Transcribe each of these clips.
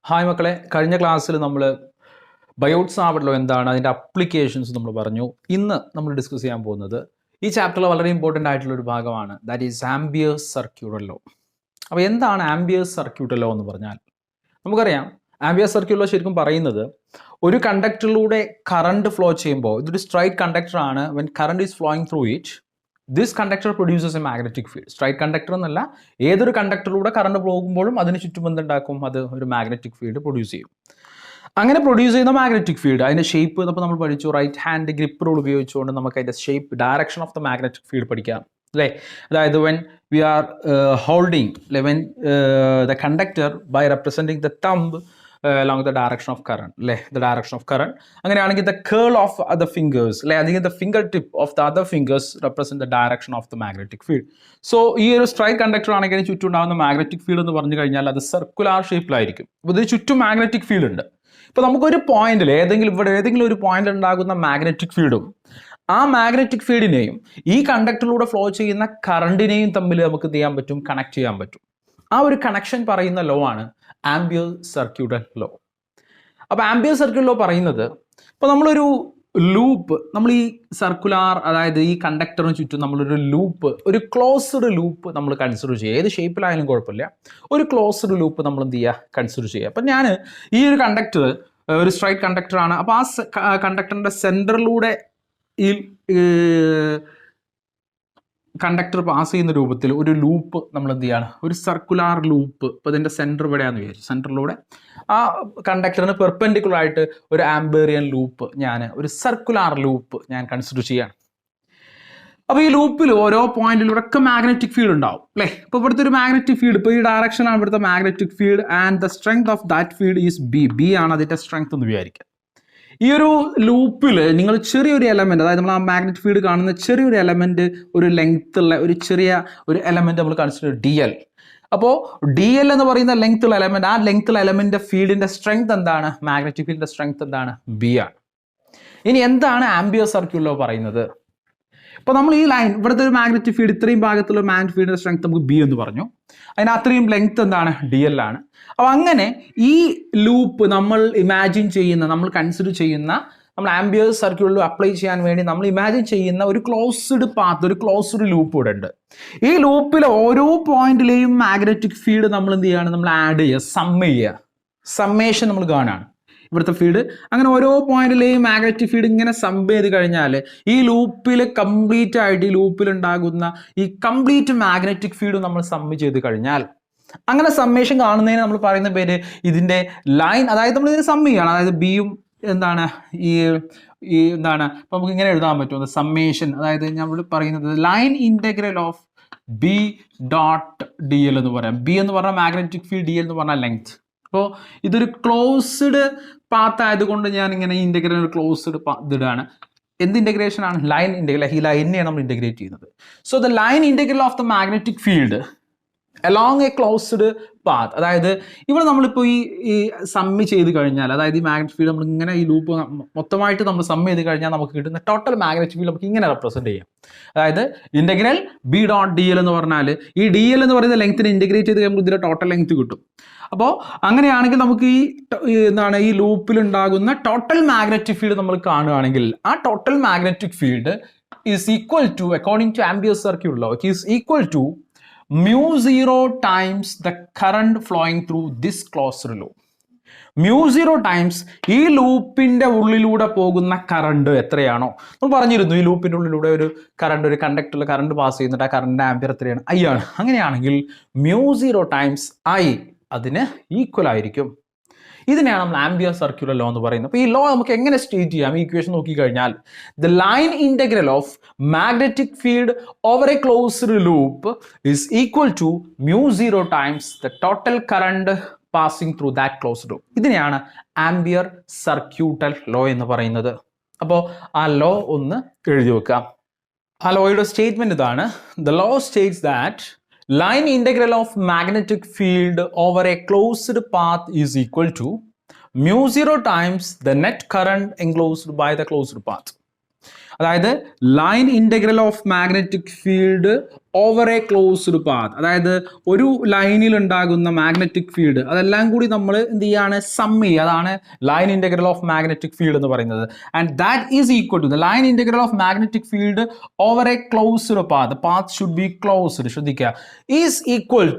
Hi മക്കളെ, കഴിഞ്ഞ ക്ലാസ്സിൽ നമ്മൾ ബയോട്ട്സ് ആവല്ലോ എന്താണ് അതിൻ്റെ അപ്ലിക്കേഷൻസ് നമ്മൾ പറഞ്ഞു. ഇന്ന് നമ്മൾ ഡിസ്കസ് ചെയ്യാൻ പോകുന്നത് ഈ ചാപ്റ്ററിൽ വളരെ ഇമ്പോർട്ടൻ്റ് ആയിട്ടുള്ള ഒരു ഭാഗമാണ്. That is Ampere's circuital law. അപ്പോൾ എന്താണ് ആംപിയേഴ്സ് സർക്യൂട്ടൽ ലോ എന്ന് പറഞ്ഞാൽ? നമുക്കറിയാം ആംപിയേഴ്സ് സർക്യൂട്ടൽ ലോ ശരിക്കും പറയുന്നത് ഒരു കണ്ടക്ടറിലൂടെ കറണ്ട് ഫ്ലോ ചെയ്യുമ്പോൾ, ഇതൊരു സ്ട്രൈറ്റ് കണ്ടക്ടർ ആണ്. When current is flowing through it, this conductor produces A magnetic field. Straight conductor എന്നല്ല, ഏതൊരു കണ്ടക്ടറിലൂടെ കറണ്ട് പോകുമ്പോഴും അതിന് ചുറ്റും എന്തുണ്ടാക്കും? അത് ഒരു മാഗ്നറ്റിക് ഫീൽഡ് പ്രൊഡ്യൂസ് ചെയ്യും. അങ്ങനെ പ്രൊഡ്യൂസ് ചെയ്യുന്ന മാഗ്നറ്റിക് ഫീൽഡ്, അതിൻ്റെ ഷേപ്പ് അപ്പോൾ നമ്മൾ പഠിച്ചു. റൈറ്റ് ഹാൻഡ് ഗ്രിപ്പ് റൂൾ ഉപയോഗിച്ചുകൊണ്ട് നമുക്ക് അതിൻ്റെ shape, direction of the magnetic field പഠിക്കാം അല്ലേ? അതായത് when we are holding when the conductor by representing the thumb along the direction of current, അല്ലേ? The direction of current. അങ്ങനെയാണെങ്കിൽ the curl of the fingers, അല്ലേ? അല്ലെങ്കിൽ the fingertip of the other fingers represent the direction of the magnetic field. So ഈ ഒരു straight conductor ആണെങ്കിൽ ചുറ്റും ഉണ്ടാകുന്ന magnetic field എന്ന് പറഞ്ഞു കഴിഞ്ഞാൽ അത് സർക്കുലാർ ഷേപ്പിലായിരിക്കും. അപ്പോൾ ഇതിന് ചുറ്റും മാഗ്നറ്റിക് ഫീൽഡ് ഉണ്ട്. ഇപ്പോൾ നമുക്കൊരു പോയിന്റിൽ ഏതെങ്കിലും ഒരു പോയിന്റിൽ ഉണ്ടാകുന്ന മാഗ്നറ്റിക് ഫീൽഡും ആ മാഗ്നറ്റിക് ഫീൽഡിനെയും ഈ കണ്ടക്ടറിലൂടെ ഫ്ലോ ചെയ്യുന്ന കറണ്ടിനെയും തമ്മിൽ നമുക്ക് എന്ത് ചെയ്യാൻ പറ്റും? കണക്ട് ചെയ്യാൻ പറ്റും. ആ ഒരു കണക്ഷൻ പറയുന്ന ലോ ആണ് ആംപിയേഴ്സ് സർക്യൂട്ടൽ ലോ. അപ്പോൾ ആംപിയേഴ്സ് സർക്യൂട്ടൽ ലോ പറയുന്നത്, ഇപ്പോൾ നമ്മളൊരു ലൂപ്പ്, നമ്മൾ ഈ സർക്കുലാർ, അതായത് ഈ കണ്ടക്ടറിന് ചുറ്റും നമ്മളൊരു ലൂപ്പ്, ഒരു ക്ലോസ്ഡ് ലൂപ്പ് നമ്മൾ കൺസിഡർ ചെയ്യുക. ഏത് ഷേപ്പിലായാലും കുഴപ്പമില്ല, ഒരു ക്ലോസ്ഡ് ലൂപ്പ് നമ്മൾ എന്ത് ചെയ്യുക? കൺസിഡർ ചെയ്യുക. അപ്പം ഞാൻ ഈ ഒരു കണ്ടക്ടർ ഒരു സ്ട്രൈറ്റ് കണ്ടക്ടറാണ്. അപ്പോൾ ആ കണ്ടക്ടറിൻ്റെ സെൻറ്ററിലൂടെ ഈ കണ്ടക്ടർ പാസ് ചെയ്യുന്ന രൂപത്തിൽ ഒരു ലൂപ്പ് നമ്മൾ എന്ത് ചെയ്യാണ്? ഒരു സർക്കുലാർ ലൂപ്പ്. ഇപ്പോൾ ഇതിൻ്റെ സെൻറ്റർ ഇവിടെയാണെന്ന് വിചാരിച്ചു. സെൻറ്ററിലൂടെ ആ കണ്ടക്ടറിന് പെർപെൻഡിക്കുലർ ആയിട്ട് ഒരു ആംപേറിയൻ ലൂപ്പ്, ഒരു സർക്കുലാർ ലൂപ്പ് ഞാൻ കൺസിഡർ ചെയ്യാണ്. അപ്പോൾ ഈ ലൂപ്പിൽ ഓരോ പോയിന്റിലൂടെയൊക്കെ മാഗ്നറ്റിക് ഫീൽഡ് ഉണ്ടാവും അല്ലേ? ഇപ്പോൾ ഇവിടുത്തെ ഒരു മാഗ്നറ്റിക് ഫീൽഡ്, ഇപ്പോൾ ഈ ഡയറക്ഷനാണ് ഇവിടുത്തെ magnetic field and the strength of that field is B ആണ് അതിൻ്റെ സ്ട്രെങ്ത് എന്ന് വിചാരിക്കുക. ഈ ഒരു ലൂപ്പിൽ നിങ്ങൾ ചെറിയൊരു എലമെൻറ്റ്, അതായത് നമ്മൾ ആ മാഗ്നറ്റിക് ഫീൽഡ് കാണുന്ന ചെറിയൊരു എലമെൻറ്റ്, ഒരു ലെങ്ത് ഉള്ള ഒരു എലമെൻറ്റ് നമ്മൾ കൺസിഡർ ഡി എൽ. അപ്പോൾ ഡി എൽ എന്ന് പറയുന്ന ലെങ്ത് ഉള്ള എലമെൻറ്റ്, ആ ലെങ്ത് ഉള്ള എലമെൻറ്റിൻ്റെ ഫീൽഡിൻ്റെ സ്ട്രെങ്ത് എന്താണ്? മാഗ്നറ്റിക് ഫീൽഡിൻ്റെ സ്ട്രെങ്ത് എന്താണ്? ബി ആണ്. ഇനി എന്താണ് ആംപിയേഴ്സ് സർക്യൂട്ടൽ ലോ പറയുന്നത്? ഇപ്പോൾ നമ്മൾ ഈ ലൈൻ, ഇവിടുത്തെ ഒരു മാഗ്നറ്റിക് ഫീൽഡ്, ഇത്രയും ഭാഗത്തുള്ള മാഗ്നറ്റിക് ഫീൽഡിൻ്റെ സ്ട്രെങ്ത് നമുക്ക് ബി എന്ന് പറഞ്ഞു. അതിന് അത്രയും ലെങ്ത് എന്താണ്? ഡി എൽ ആണ്. അപ്പോൾ അങ്ങനെ ഈ ലൂപ്പ് നമ്മൾ കൺസിഡർ ചെയ്യുന്ന, നമ്മൾ ആംപിയേഴ്സ് സർക്യൂട്ടിൽ അപ്ലൈ ചെയ്യാൻ വേണ്ടി നമ്മൾ ഇമാജിൻ ചെയ്യുന്ന ഒരു ക്ലോസ്ഡ് പാത്ത്, ഒരു ക്ലോസ്ഡ് ലൂപ്പ് ഇവിടെ ഉണ്ട്. ഈ ലൂപ്പിൽ ഓരോ പോയിന്റിലെയും മാഗ്നറ്റിക് ഫീൽഡ് നമ്മൾ എന്ത് ചെയ്യുകയാണ്? നമ്മൾ ആഡ് ചെയ്യുക, സമ്മേഷൻ നമ്മൾ കാണുകയാണ് ഇവിടുത്തെ ഫീൽഡ്. അങ്ങനെ ഓരോ പോയിന്റിലെയും മാഗ്നറ്റിക് ഫീൽഡ് ഇങ്ങനെ സം ചെയ്ത് കഴിഞ്ഞാൽ ഈ ലൂപ്പിൽ കംപ്ലീറ്റ് ആയിട്ട്, ഈ ലൂപ്പിൽ ഉണ്ടാകുന്ന ഈ കംപ്ലീറ്റ് മാഗ്നറ്റിക് ഫീൽഡ് നമ്മൾ സമ്മ് ചെയ്ത് കഴിഞ്ഞാൽ, അങ്ങനെ സമ്മേഷൻ കാണുന്നതിന് നമ്മൾ പറയുന്ന പേര് ഇതിൻ്റെ ലൈൻ, അതായത് നമ്മൾ ഇതിനെ സമ്മ് ചെയ്യണം. അതായത് ബിയും എന്താണ് ഈ എന്താണ്, ഇപ്പം നമുക്ക് ഇങ്ങനെ എഴുതാൻ പറ്റും സമ്മേഷൻ. അതായത് നമ്മൾ പറയുന്നത് line integral of B dot D L എന്ന് പറയാം. ബി എന്ന് പറഞ്ഞാൽ മാഗ്നറ്റിക് ഫീൽഡ്, ഡി എൽ എന്ന് പറഞ്ഞാൽ ലെങ്ത്. അപ്പോൾ ഇതൊരു ക്ലോസ്ഡ് പാത്ത് ആയതുകൊണ്ട് ഞാൻ ഇങ്ങനെ ഇൻ്റഗ്രൽ ഒരു ക്ലോസ്ഡ് ഇതാണ്. എന്ത് ഇൻ്റഗ്രേഷൻ ആണ്? Line integral. ഈ ലൈനെയാണ് നമ്മൾ ഇൻ്റഗ്രേറ്റ് ചെയ്യുന്നത്. So the line integral of the magnetic field along A closed path. അതായത് ഇവിടെ നമ്മളിപ്പോൾ ഈ സമ്മ് ചെയ്ത് കഴിഞ്ഞാൽ, അതായത് ഈ മാഗ്നറ്റിക് ഫീൽഡ് നമ്മൾ ഇങ്ങനെ ഈ ലൂപ്പ് മൊത്തമായിട്ട് നമ്മൾ സമ്മ് ചെയ്ത് കഴിഞ്ഞാൽ നമുക്ക് കിട്ടുന്ന ടോട്ടൽ മാഗ്നറ്റിക് ഫീൽഡ് നമുക്ക് ഇങ്ങനെ റെപ്രസെൻറ്റ് ചെയ്യാം. അതായത് integral B dot D L എന്ന് പറഞ്ഞാൽ, ഈ ഡി എൽ എന്ന് പറയുന്ന ലെങ്ത്തിനെ ഇൻ്റഗ്രേറ്റ് ചെയ്ത് കഴിയുമ്പോൾ ഇതിൻ്റെ ടോട്ടൽ ലെങ്ത് കിട്ടും. അപ്പോൾ അങ്ങനെയാണെങ്കിൽ നമുക്ക് ഈ ലൂപ്പിൽ ഉണ്ടാകുന്ന ടോട്ടൽ മാഗ്നറ്റിക് ഫീൽഡ് നമ്മൾ കാണുകയാണെങ്കിൽ, ആ total magnetic field is equal to, according to Ampere's circuital law, is equal to mu0 times the current flowing through this closed loop. mu0 times ഈ ലൂപ്പിൻ്റെ ഉള്ളിലൂടെ പോകുന്ന കറണ്ട് എത്രയാണോ, നമ്മൾ പറഞ്ഞിരുന്നു ഈ ലൂപ്പിൻ്റെ ഉള്ളിലൂടെ ഒരു കണ്ടക്ടറിൽ കറണ്ട് പാസ് ചെയ്യുന്നുണ്ട്, ആ കറണ്ടിൻ്റെ ആംപിയർ എത്രയാണ്? ഐ ആണ്. അങ്ങനെയാണെങ്കിൽ mu0 times I അതിന് ഈക്വൽ ആയിരിക്കും. ഇതിനെയാണ് നമ്മൾ ആംപിയേഴ്സ് സർക്യൂട്ടൽ ലോ എന്ന് പറയുന്നത്. അപ്പോൾ ഈ ലോ നമുക്ക് എങ്ങനെ സ്റ്റേറ്റ് ചെയ്യാം? ഈ ഇക്വേഷൻ നോക്കിക്കഴിഞ്ഞാൽ, the line integral of magnetic field over a closed loop is equal to mu0 times the total current passing through that closed loop. ഇതിനെയാണ് ആംപിയർ സർക്യൂട്ടൽ ലോ എന്ന് പറയുന്നത്. അപ്പോൾ ആ ലോ ഒന്ന് എഴുതി വെക്കാം. ആ ലോയുടെ സ്റ്റേറ്റ്മെന്റ് ഇതാണ്. The law states that line integral of magnetic field over a closed path is equal to mu0 times the net current enclosed by the closed path. അതായത് line integral of magnetic field over a closed path, അതായത് ഒരു ലൈനിൽ ഉണ്ടാകുന്ന magnetic field അതെല്ലാം കൂടി നമ്മൾ എന്ത് ചെയ്യാണ്, സം ചെയ്യുക. അതാണ് line integral of magnetic field എന്ന് പറയുന്നത്. And that is equal to the line integral of magnetic field over a closed path, path should be closed, ശ്രദ്ധിക്കുക, is equal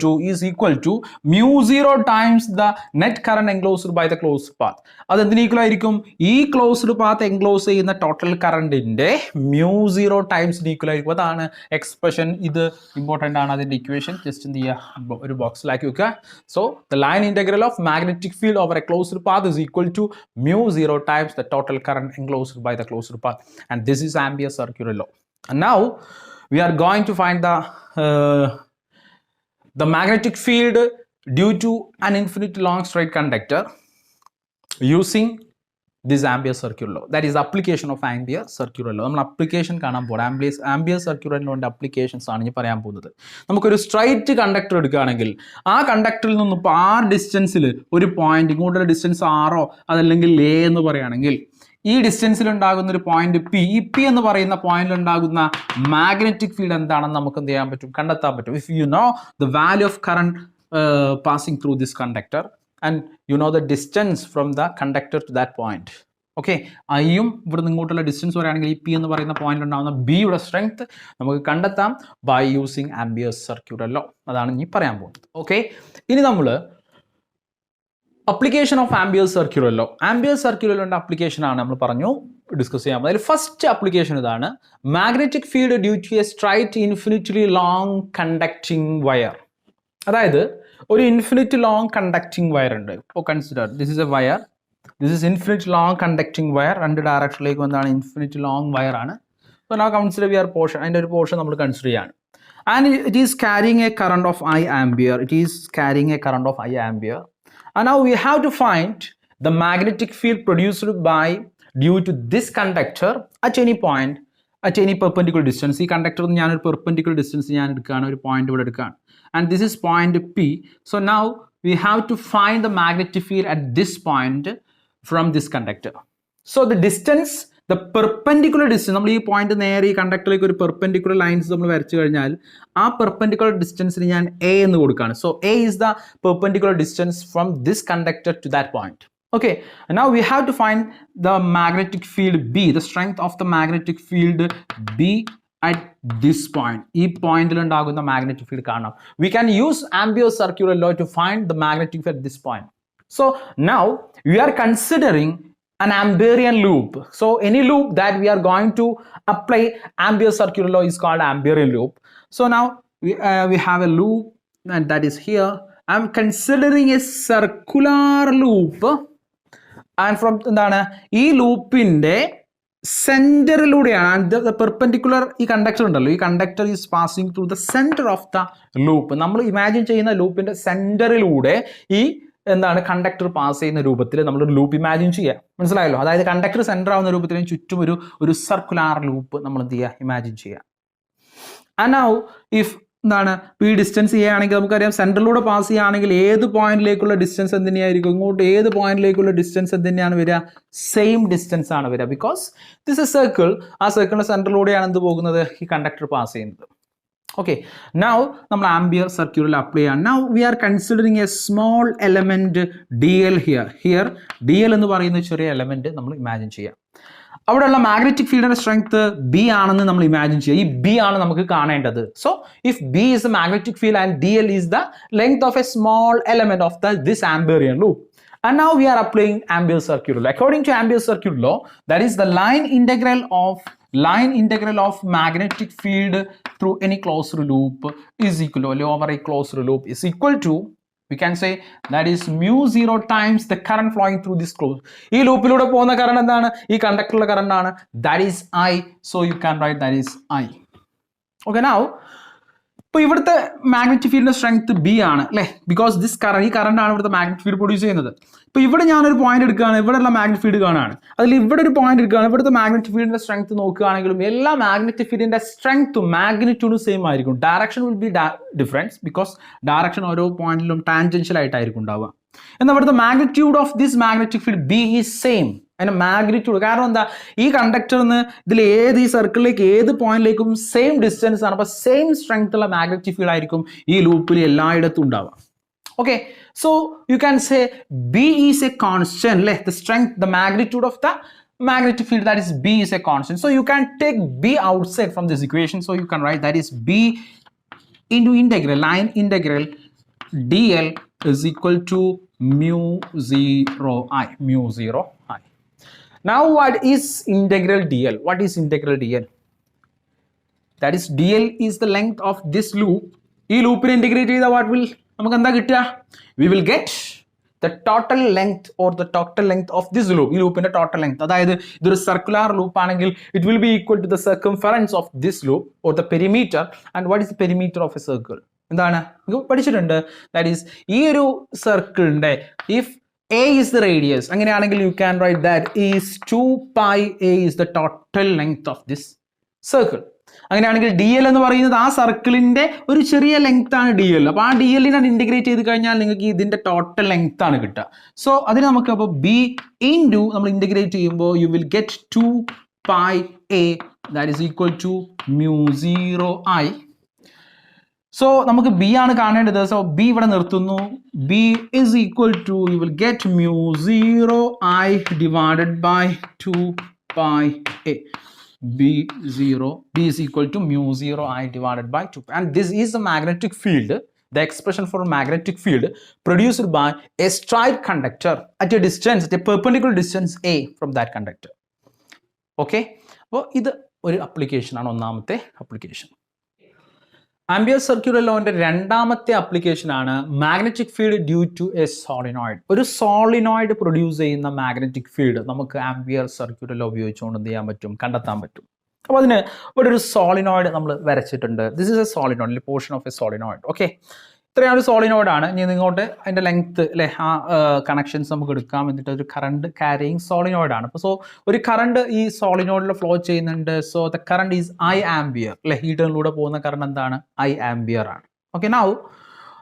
to mu0 times the net current enclosed by the closed path. അത് എന്തിന് equal ആയിരിക്കും, ഈ closed path enclose ചെയ്യുന്ന total കറണ്ടിന്റെ mu0 times equal ആയിരിക്കും. അതാണ് expression. ഇത് ഇമ്പോർട്ടൻ്റ് ആണ്, അതിന്റെ ഇക്വേഷൻ ജസ്റ്റ് എന്ത് ചെയ്യുക, ഒരു ബോക്സിലാക്കി വെക്കുക. So the line integral of magnetic field over a closed path is equal to mu0 times the total current enclosed by the closed path, and this is Ampere's circular law. And now we are going to find the magnetic field due to an infinite long straight conductor using this Ampere's circular law. That is application of Ampere's circular law. നമ്മൾ application കാണാൻ പോകണം. Ampere's circular lawന്റെ applications ആണ് ഞാൻ പറയാൻ പോകുന്നത്. നമുക്കൊരു straight conductor എടുക്കുകയാണെങ്കിൽ ആ കണ്ടക്ടറിൽ നിന്നും ഇപ്പോൾ ആർ ഡിസ്റ്റൻസിൽ ഒരു പോയിന്റ്, ഇങ്ങോട്ടൊരു ഡിസ്റ്റൻസ് ആറോ അതല്ലെങ്കിൽ എ എന്ന് പറയുകയാണെങ്കിൽ ഈ ഡിസ്റ്റൻസിൽ ഉണ്ടാകുന്ന ഒരു പോയിന്റ് പി, ഈ പി എന്ന് പറയുന്ന പോയിന്റിൽ ഉണ്ടാകുന്ന മാഗ്നറ്റിക് ഫീൽഡ് എന്താണെന്ന് നമുക്ക് എന്ത് ചെയ്യാൻ പറ്റും, കണ്ടെത്താൻ പറ്റും. If you know the value of current passing through this conductor and you know the distance from the conductor to that point, okay, ഐയും ഇവിടെ ഇങ്ങോട്ടുള്ള ഡിസ്റ്റൻസ് പറയുകയാണെങ്കിൽ ഈ പി എന്ന് പറയുന്ന പോയിന്റ് ഉണ്ടാകുന്ന ബിയുടെ സ്ട്രെങ്ത് നമുക്ക് കണ്ടെത്താം by using ampere's circular law. അതാണ് ഇനി പറയാൻ പോകുന്നത്. ഓക്കെ, ഇനി നമ്മൾ application of ampere's circular law. Ampere's circular ലോന്റെ അപ്ലിക്കേഷൻ ആണ് നമ്മൾ പറഞ്ഞു ഡിസ്കസ് ചെയ്യാൻ. അതിൽ ഫസ്റ്റ് അപ്ലിക്കേഷൻ ഇതാണ്, magnetic field due to a straight infinitely long conducting wire. അതായത് ഒരു ഇൻഫിനിറ്റ് ലോങ് കണ്ടക്ടിങ് വയർ ഉണ്ട്. ഇപ്പോൾ consider this is a wire, this is infinite long conducting wire, രണ്ട് ഡയറക്ഷനിലേക്ക് വന്നാണ് ഇൻഫിനിറ്റ് ലോങ് വയർ ആണ്. സോ നാ കൺസിഡർ വി ആർ പോർഷൻ, അതിൻ്റെ ഒരു പോർഷൻ നമ്മൾ കൺസിഡർ ചെയ്യാണ്. And it is carrying a current of I ampere, it is carrying a current of I ampere. And now we have to find the magnetic field produced by due to this conductor at any point at any perpendicular distance. ഈ കണ്ടക്ടറിൽ ഞാനൊരു perpendicular distance ഞാൻ എടുക്കുകയാണ്, ഒരു point ഇവിടെ എടുക്കുകയാണ്. And this is point P. So now we have to find the magnetic field at this point from this conductor. So the distance, the perpendicular distance, നമ്മൾ ഈ പോയിന്റ് നേരെ ഈ കണ്ടക്ടറിലേക്ക് ഒരു പെർപെൻഡിക്കുലർ ലൈൻസ് നമ്മൾ വരച്ചു കഴിഞ്ഞാൽ ആ പെർപെൻഡിക്കുലർ ഡിസ്റ്റൻസിന് ഞാൻ എ എന്ന് കൊടുക്കുകയാണ്. So A is the perpendicular distance from this conductor to that point. Okay, and now we have to find the magnetic field B, the strength of the magnetic field B at this point. ഈ പോയിന്റിൽ ഉണ്ടാകുന്ന magnetic field കാണാം. We can use Ampere's circular law to find the magnetic field at this point. So now we are considering an Amperian loop. So any loop that we are going to apply Ampere's circular law is called Amperian loop. So now we have a loop and that is here. I'm considering a circular loop and from എന്താണ് ഈ ലൂപ്പിന്റെ സെന്ററിലൂടെയാണ് perpendicular ഈ conductor ഉണ്ടല്ലോ, ഈ conductor is passing through the centre of the loop. നമ്മൾ imagine ചെയ്യുന്ന ലൂപ്പിന്റെ സെന്ററിലൂടെ ഈ എന്താണ് കണ്ടക്ടർ പാസ് ചെയ്യുന്ന രൂപത്തിൽ നമ്മളൊരു ലൂപ്പ് ഇമാജിൻ ചെയ്യുക. മനസ്സിലായല്ലോ? അതായത് കണ്ടക്ടർ സെന്റർ ആവുന്ന രൂപത്തിന് ചുറ്റും ഒരു സർക്കുലാർ ലൂപ്പ് നമ്മൾ എന്ത് ചെയ്യുക, ഇമാജിൻ ചെയ്യുക. ആൻഡ് നൗ ഇഫ് എന്താണ് ഈ ഡിസ്റ്റൻസ് ചെയ്യുകയാണെങ്കിൽ നമുക്കറിയാം സെൻറ്ററിലൂടെ പാസ് ചെയ്യുകയാണെങ്കിൽ ഏത് പോയിന്റിലേക്കുള്ള ഡിസ്റ്റൻസ് എന്ത് തന്നെയായിരിക്കും, ഇങ്ങോട്ട് ഏത് പോയിന്റിലേക്കുള്ള ഡിസ്റ്റൻസ് എന്ത് തന്നെയാണ് വരിക, സെയിം ഡിസ്റ്റൻസ് ആണ് വരിക. ബിക്കോസ് ദിസ് എ സർക്കിൾ, ആ സർക്കിളിന്റെ സെൻറ്ററിലൂടെയാണ് എന്ത് പോകുന്നത്, ഈ കണ്ടക്ടർ പാസ് ചെയ്യുന്നത്. ഓക്കെ, നൗ നമ്മൾ ആംപിയർ സർക്യൂലർ അപ്ലൈ ചെയ്യാണ്. Now we R considering A small element D L here D L എന്ന് പറയുന്ന ചെറിയ എലമെന്റ് നമ്മൾ ഇമാജിൻ ചെയ്യാം. അവിടെയുള്ള മാഗ്നറ്റിക് ഫീൽഡിന്റെ സ്ട്രെങ്ത് ബി ആണെന്ന് നമ്മൾ ഇമാജിൻ ചെയ്യുക. ഈ ബി ആണ് നമുക്ക് കാണേണ്ടത്. So if B is a magnetic field and D L is the length of a small element of this amperian loop. And now we are applying Ampere's circular law. According to Ampere's circular law, that is the line integral of magnetic field through any closed loop is equal to, over a closed loop is equal to, we can say that is mu0 times the current flowing through this closed. ഈ ലൂപ്പിലൂടെ പോകുന്ന current എന്താണ്, ഈ കണ്ടക്ടറിലെ current ആണ്, that is I. So you can write that is I. Okay, now ഇപ്പോൾ ഇവിടുത്തെ magnetic ഫീൽഡിന്റെ strength B ആണ് അല്ലേ, ബിക്കോസ് ദിസ് കറണ്ട്, ഈ കറണ്ട് ആണ് ഇവിടുത്തെ മാഗ്നറ്റിക് ഫീൽഡ് പ്രൊഡ്യൂസ് ചെയ്യുന്നത്. ഇപ്പോൾ ഇവിടെ ഞാനൊരു പോയിന്റ് എടുക്കുകയാണ്, ഇവിടെയുള്ള മാഗ്നറ്റിക് ഫീൽഡ് കാണുകയാണ്, അതിൽ ഇവിടെ ഒരു പോയിന്റ് എടുക്കുകയാണ്, ഇവിടുത്തെ മാഗ്നറ്റിക് ഫീൽഡിന്റെ സ്ട്രെങ്ത് നോക്കുകയാണെങ്കിലും എല്ലാ മാഗ്നറ്റിക് ഫീൽഡിന്റെ സ്ട്രെങ്ത്തും മാഗ്നിറ്റ്യൂഡും സെയിം ആയിരിക്കും. Direction will be difference because direction ഓരോ പോയിന്റിലും ടാൻജൻഷ്യൽ ആയിട്ടായിരിക്കും ഉണ്ടാവുക. എന്നാൽ ഇവിടുത്തെ magnitude of this magnetic field B is same. അതിൻ്റെ മാഗ്നിറ്റ്യൂഡ്. കാരണം എന്താ, ഈ കണ്ടക്ടറിന് ഇതിൽ ഈ സർക്കിളിലേക്ക് ഏത് പോയിന്റിലേക്കും സെയിം ഡിസ്റ്റൻസ് ആണ്. അപ്പോൾ സെയിം സ്ട്രെങ്ത് ഉള്ള മാഗ്നറ്റിക് ഫീൽഡ് ആയിരിക്കും ഈ ലൂപ്പിൽ എല്ലായിടത്തും ഉണ്ടാവുക. Okay, so you can say B is a constant, like the strength, the magnitude of the magnetic field, that is B is a constant. So you can take B outside from this equation. So you can write that is B into integral, line integral dl is equal to mu 0 I, mu 0 I. Now what is integral dl? What is integral dl? That is dl is the length of this loop. ഈ ലൂപ്പിനെ integrate ചെയ്താൽ what will നമുക്ക് എന്താ കിട്ടുക? We will get the total length or the total length of this loop. ഈ ലൂപ്പിന്റെ total length, അതായത് ഇതൊരു circular loop ആണെങ്കിൽ it will be equal to the circumference of this loop or the perimeter. And what is the perimeter of a circle? എന്താണ് നിങ്ങൾക്ക് പഠിച്ചിട്ടുണ്ട്? That is ഈ ഒരു സർക്കിളിന്റെ if A is the radius, അങ്ങനെയാണെങ്കിൽ you can write that is 2 pi A is the total length of this circle. അങ്ങനെയാണെങ്കിൽ D L എന്ന് പറയുന്നത് ആ സർക്കിളിന്റെ ഒരു ചെറിയ ലെങ്ത് ആണ് ഡി എൽ. അപ്പോൾ ആ ഡി എല്ലിനെ ഇൻറ്റഗ്രേറ്റ് ചെയ്ത് കഴിഞ്ഞാൽ നിങ്ങൾക്ക് ഇതിന്റെ ടോട്ടൽ ലെങ്ത് ആണ് കിട്ടുക. സോ അതിന് നമുക്ക് അപ്പോൾ ബി ഇൻറ്റു നമ്മൾ ഇൻറ്റഗ്രേറ്റ് ചെയ്യുമ്പോൾ U will get 2 pi A that is equal to mu 0 I. So നമുക്ക് ബി ആണ് കാണേണ്ടത്. സോ ബി ഇവിടെ നിർത്തുന്നു. B is equal to you will get mu 0 I divided by 2 pi A. B is equal to mu 0 I divided by 2. And this is the magnetic field, the expression for magnetic field produced by a straight conductor at a distance, at a perpendicular distance A from that conductor. Okay, അപ്പോൾ ഇത് ഒരു application ആണ്, ഒന്നാമത്തെ application. Ampere സർക്യുലർ ലോന്റെ രണ്ടാമത്തെ application ആണ് magnetic field due to a solenoid. ഒരു solenoid produce ചെയ്യുന്ന magnetic field നമുക്ക് ആംപിയർ സർക്യുലർ ലോ ഉപയോഗിച്ചുകൊണ്ട് എന്ത് ചെയ്യാൻ പറ്റും? കണ്ടെത്താൻ പറ്റും. അപ്പോൾ അതിന് ഇവിടെ ഒരു സോളിനോയിഡ് നമ്മൾ വരച്ചിട്ടുണ്ട്. This is A solenoid, portion of A solenoid. Okay, ഇത്രയാണ് ഒരു സോളിനോയിഡ് ആണ്. ഇനി നിങ്ങോട്ട് അതിൻ്റെ ലെങ്ത് അല്ലെ ആ കണക്ഷൻസ് നമുക്ക് എടുക്കാം. എന്നിട്ട് ഒരു കറണ്ട് ക്യാരിയിങ് സോളിനോയിഡ് ആണ്. അപ്പോൾ സോ ഒരു കറണ്ട് ഈ സോളിനോയിഡിൽ ഫ്ലോ ചെയ്യുന്നുണ്ട്. So the current is I ampere അല്ലെ. ഈ ടേണിലൂടെ പോകുന്ന കറണ്ട് എന്താണ്? I ആംപിയർ ആണ്. ഓക്കെ, നൗ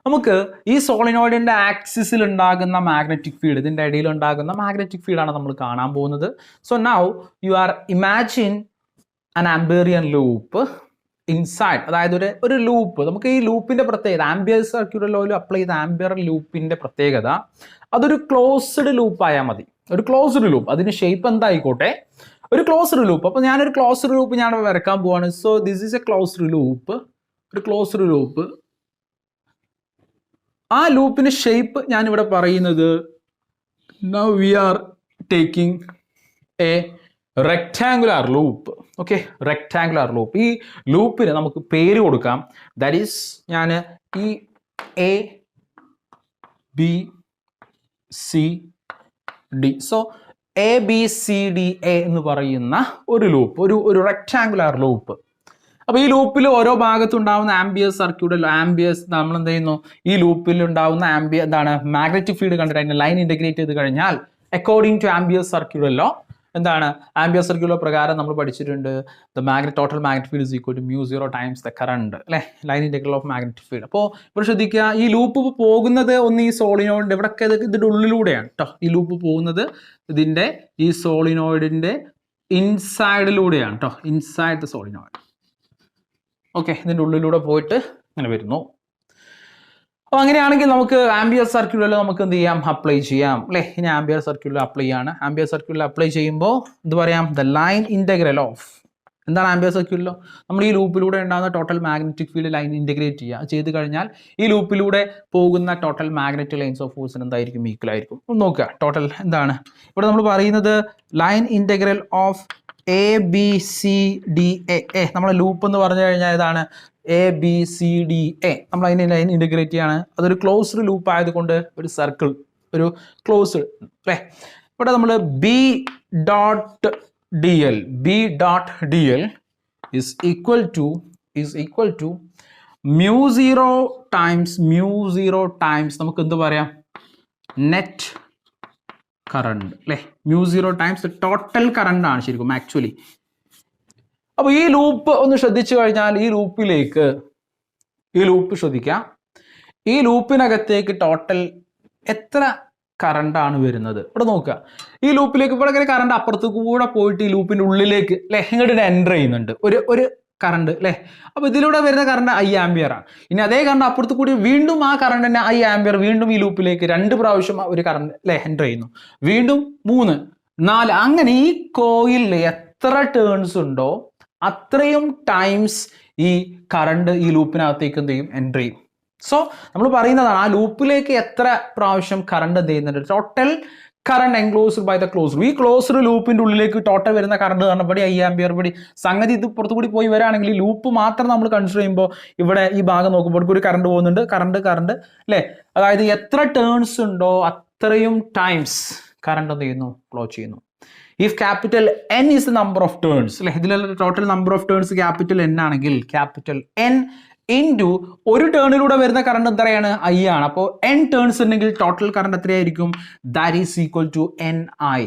നമുക്ക് ഈ സോളിനോയിഡിന്റെ ആക്സിസിൽ ഉണ്ടാകുന്ന മാഗ്നറ്റിക് ഫീൽഡ്, ഇതിൻ്റെ ഇടയിൽ ഉണ്ടാകുന്ന മാഗ്നറ്റിക് ഫീൽഡാണ് നമ്മൾ കാണാൻ പോകുന്നത്. So now you are imagine an amperian loop inside, അതായത് ഒരു ലൂപ്പ്. നമുക്ക് ഈ ലൂപ്പിന്റെ പ്രത്യേകത, ആംപിയർ സർക്യുലർ ലോയിൽ അപ്ലൈ ചെയ്ത ആംപിയർ ലൂപ്പിന്റെ പ്രത്യേകത അതൊരു ക്ലോസ്ഡ് ലൂപ്പ് ആയാൽ മതി. ഒരു ക്ലോസ്ഡ് ലൂപ്പ്, അതിന് ഷേപ്പ് എന്തായിക്കോട്ടെ, ഒരു ക്ലോസ്ഡ് ലൂപ്പ്. അപ്പോൾ ഞാനൊരു ക്ലോസ്ഡ് ലൂപ്പ് ഞാൻ വരക്കാൻ പോവാണ്. So this is A closed loop, ഒരു ക്ലോസ്ഡ് ലൂപ്പ്. ആ ലൂപ്പിന് ഷേപ്പ് ഞാൻ ഇവിടെ പറയുന്നത് now we are taking A rectangular loop. Okay, rectangular loop. ഈ ലൂപ്പിന് നമുക്ക് പേര് കൊടുക്കാം. ദാറ്റ് ഈസ് ഞാൻ ഈ A B C D, so A B C D A എന്ന് പറയുന്ന ഒരു ലൂപ്പ്, ഒരു റെക്ടാങ്കുലർ ലൂപ്പ്. അപ്പോൾ ഈ ലൂപ്പിൽ ഓരോ ഭാഗത്തുണ്ടാവുന്ന ആംപിയർ സർക്യൂട്ട് ആംപിയേഴ്സ് നമ്മൾ എന്ത് ചെയ്യുന്നു? ഈ ലൂപ്പിൽ ഉണ്ടാവുന്ന ആംപിയർ എന്താണ്? മാഗ്നറ്റിക് ഫീൽഡ് കണ്ടിട്ട് അതിൻ്റെ ലൈൻ ഇൻറ്റഗ്രേറ്റ് ചെയ്ത് കഴിഞ്ഞാൽ according to ampere circuit law എന്താണ്? ആംപിയർ സർക്യൂട്ട് ലോ പ്രകാരം നമ്മൾ പഠിച്ചിട്ടുണ്ട് total magnetic field is equal to mu 0 times the current അല്ലേ, line integral of magnetic field. അപ്പോൾ ഇവിടെ ശ്രദ്ധിക്കുക, ഈ ലൂപ്പ് പോകുന്നത് ഒന്ന് ഈ സോളിനോയിഡിൻ്റെ ഇവിടെയൊക്കെ ഇതിൻ്റെ ഉള്ളിലൂടെയാണ് കേട്ടോ. ഈ ലൂപ്പ് പോകുന്നത് ഇതിൻ്റെ ഈ സോളിനോയിഡിൻ്റെ ഇൻസൈഡിലൂടെയാണ് കേട്ടോ, ഇൻസൈഡ് ദ സോളിനോയിഡ്. ഓക്കെ, ഇതിൻ്റെ ഉള്ളിലൂടെ പോയിട്ട് ഇങ്ങനെ വരുന്നു. അപ്പോൾ അങ്ങനെയാണെങ്കിൽ നമുക്ക് ആംപിയർ സർക്യൂട്ടിൽ നമുക്ക് എന്ത് ചെയ്യാം? അപ്ലൈ ചെയ്യാം അല്ലേ. ഇനി ആംപിയർ സർക്യൂട്ടിൽ അപ്ലൈ ചെയ്യാണ്. ആംപിയർ സർക്യൂട്ടിൽ അപ്ലൈ ചെയ്യുമ്പോൾ എന്ത് പറയാം? ദ ലൈൻ ഇൻറ്റഗ്രൽ ഓഫ്, എന്താണ് ആംപിയർ സർക്യൂട്ടിലോ? നമ്മൾ ഈ ലൂപ്പിലൂടെ ഉണ്ടാകുന്ന total magnetic field line integrate ചെയ്യുക. ചെയ്ത് കഴിഞ്ഞാൽ ഈ ലൂപ്പിലൂടെ പോകുന്ന ടോട്ടൽ മാഗ്നറ്റിക് ലൈൻസ് ഓഫ് ഫോഴ്സിന് എന്തായിരിക്കും? ഈക്വൽ ആയിരിക്കും. നോക്കുക ടോട്ടൽ എന്താണ് ഇവിടെ നമ്മൾ പറയുന്നത്? Line integral of A B C D A. നമ്മളെ ലൂപ്പ് എന്ന് പറഞ്ഞു കഴിഞ്ഞാൽ ഇതാണ് A B C D A. നമ്മൾ അതിനെ ലൈൻ ഇൻറ്റഗ്രേറ്റ് ചെയ്യാണ്. അതൊരു ക്ലോസ്ഡ് ലൂപ്പ് ആയതുകൊണ്ട് ഒരു സർക്കിൾ, ഒരു ക്ലോസ്ഡ് അല്ലേ. ഇവിടെ നമ്മൾ B dot D L, B dot D L is equal to mu 0 times നമുക്ക് എന്ത് പറയാം? നെറ്റ് കറണ്ട് അല്ലേ. mu 0 times ടോട്ടൽ കറണ്ട് ആണ് ശരിക്കും ആക്ച്വലി. അപ്പോൾ ഈ ലൂപ്പ് ഒന്ന് ശ്രദ്ധിച്ചു കഴിഞ്ഞാൽ ഈ ലൂപ്പ് ശ്രദ്ധിക്കാം. ഈ ലൂപ്പിനകത്തേക്ക് ടോട്ടൽ എത്ര കറണ്ടാണ് വരുന്നത്. ഇവിടെ നോക്കുക, ഈ ലൂപ്പിലേക്ക് ഇവിടെ കറണ്ട് അപ്പുറത്ത് കൂടെ പോയിട്ട് ഈ ലൂപ്പിന്റെ ഉള്ളിലേക്ക് അല്ലെ ഇങ്ങോട്ട് എൻ്റർ ചെയ്യുന്നുണ്ട് ഒരു കറണ്ട് അല്ലേ. അപ്പൊ ഇതിലൂടെ വരുന്ന കറണ്ട് I ആംപിയർ ആണ്. ഇനി അതേ കറണ്ട് അപ്പുറത്ത് കൂടി വീണ്ടും ആ കറണ്ട് തന്നെ I ആംപിയർ വീണ്ടും ഈ ലൂപ്പിലേക്ക് 2 പ്രാവശ്യം ഒരു കറണ്ട് അല്ലെ എൻ്റർ ചെയ്യുന്നു, വീണ്ടും 3 4 അങ്ങനെ ഈ കോയിലിൽ എത്ര ടേൺസ് ഉണ്ടോ അത്രയും ടൈംസ് ഈ കറണ്ട് ഈ ലൂപ്പിനകത്തേക്ക് എന്ത് ചെയ്യും, എൻ്റർ ചെയ്യും. സോ നമ്മൾ പറയുന്നതാണ് ആ ലൂപ്പിലേക്ക് എത്ര പ്രാവശ്യം കറണ്ട് എന്ത് ചെയ്യുന്നുണ്ട്, total current enclosed by the closed. ഈ ക്ലോസ്ഡ് ലൂപ്പിന്റെ ഉള്ളിലേക്ക് ടോട്ടൽ വരുന്ന കറണ്ട് കാരണം ഇവിടെ I ആംപിയർ ഇവിടെ സംഗതി ഇത് പുറത്തു കൂടി പോയി വരാണെങ്കിൽ ലൂപ്പ് മാത്രം നമ്മൾ കൺസിഡർ ചെയ്യുമ്പോൾ ഇവിടെ ഈ ഭാഗം നോക്കുമ്പോൾ ഒരു കറണ്ട് പോകുന്നുണ്ട്, കറണ്ട് അല്ലേ. അതായത് എത്ര ടേൺസ് ഉണ്ടോ അത്രയും ടൈംസ് കറണ്ട് എന്ത് ചെയ്യുന്നു, ഫ്ലോ ചെയ്യുന്നു. If capital N is the number of turns, അല്ലെ ഇതിലുള്ള total number of turns capital N ആണെങ്കിൽ ക്യാപിറ്റൽ N ഇൻറ്റു ഒരു ടേണിലൂടെ വരുന്ന കറണ്ട് എത്രയാണ്, I ആണ്. അപ്പോൾ N ടേൺസ് ഉണ്ടെങ്കിൽ ടോട്ടൽ കറണ്ട് എത്രയായിരിക്കും, that is equal to NI.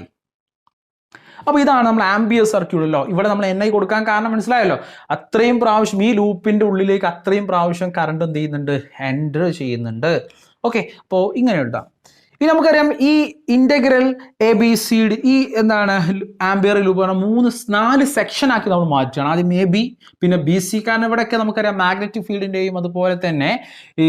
അപ്പോൾ ഇതാണ് നമ്മൾ ആംപിയർ സർക്യൂട്ട് ലോ. ഇവിടെ നമ്മൾ NI കൊടുക്കാൻ കാരണം മനസ്സിലായല്ലോ, അത്രയും പ്രാവശ്യം ഈ ലൂപ്പിന്റെ ഉള്ളിലേക്ക് അത്രയും പ്രാവശ്യം കറണ്ട് എന്ത് ചെയ്യുന്നുണ്ട്, എൻ്റർ ചെയ്യുന്നുണ്ട്. ഓക്കെ, അപ്പോൾ ഇങ്ങനെ എഴുതാം. ഇനി നമുക്കറിയാം ഈ ഇന്റഗ്രൽ ABCD ഈ എന്താണ് ആംപിയർ ലൂപ്പ് 4 സെക്ഷൻ ആക്കി നമ്മൾ മാറ്റുകയാണ്. ആദ്യം AB പിന്നെ BC, കാരണം ഇവിടെയൊക്കെ നമുക്കറിയാം മാഗ്നറ്റിക് ഫീൽഡിന്റെയും അതുപോലെ തന്നെ ഈ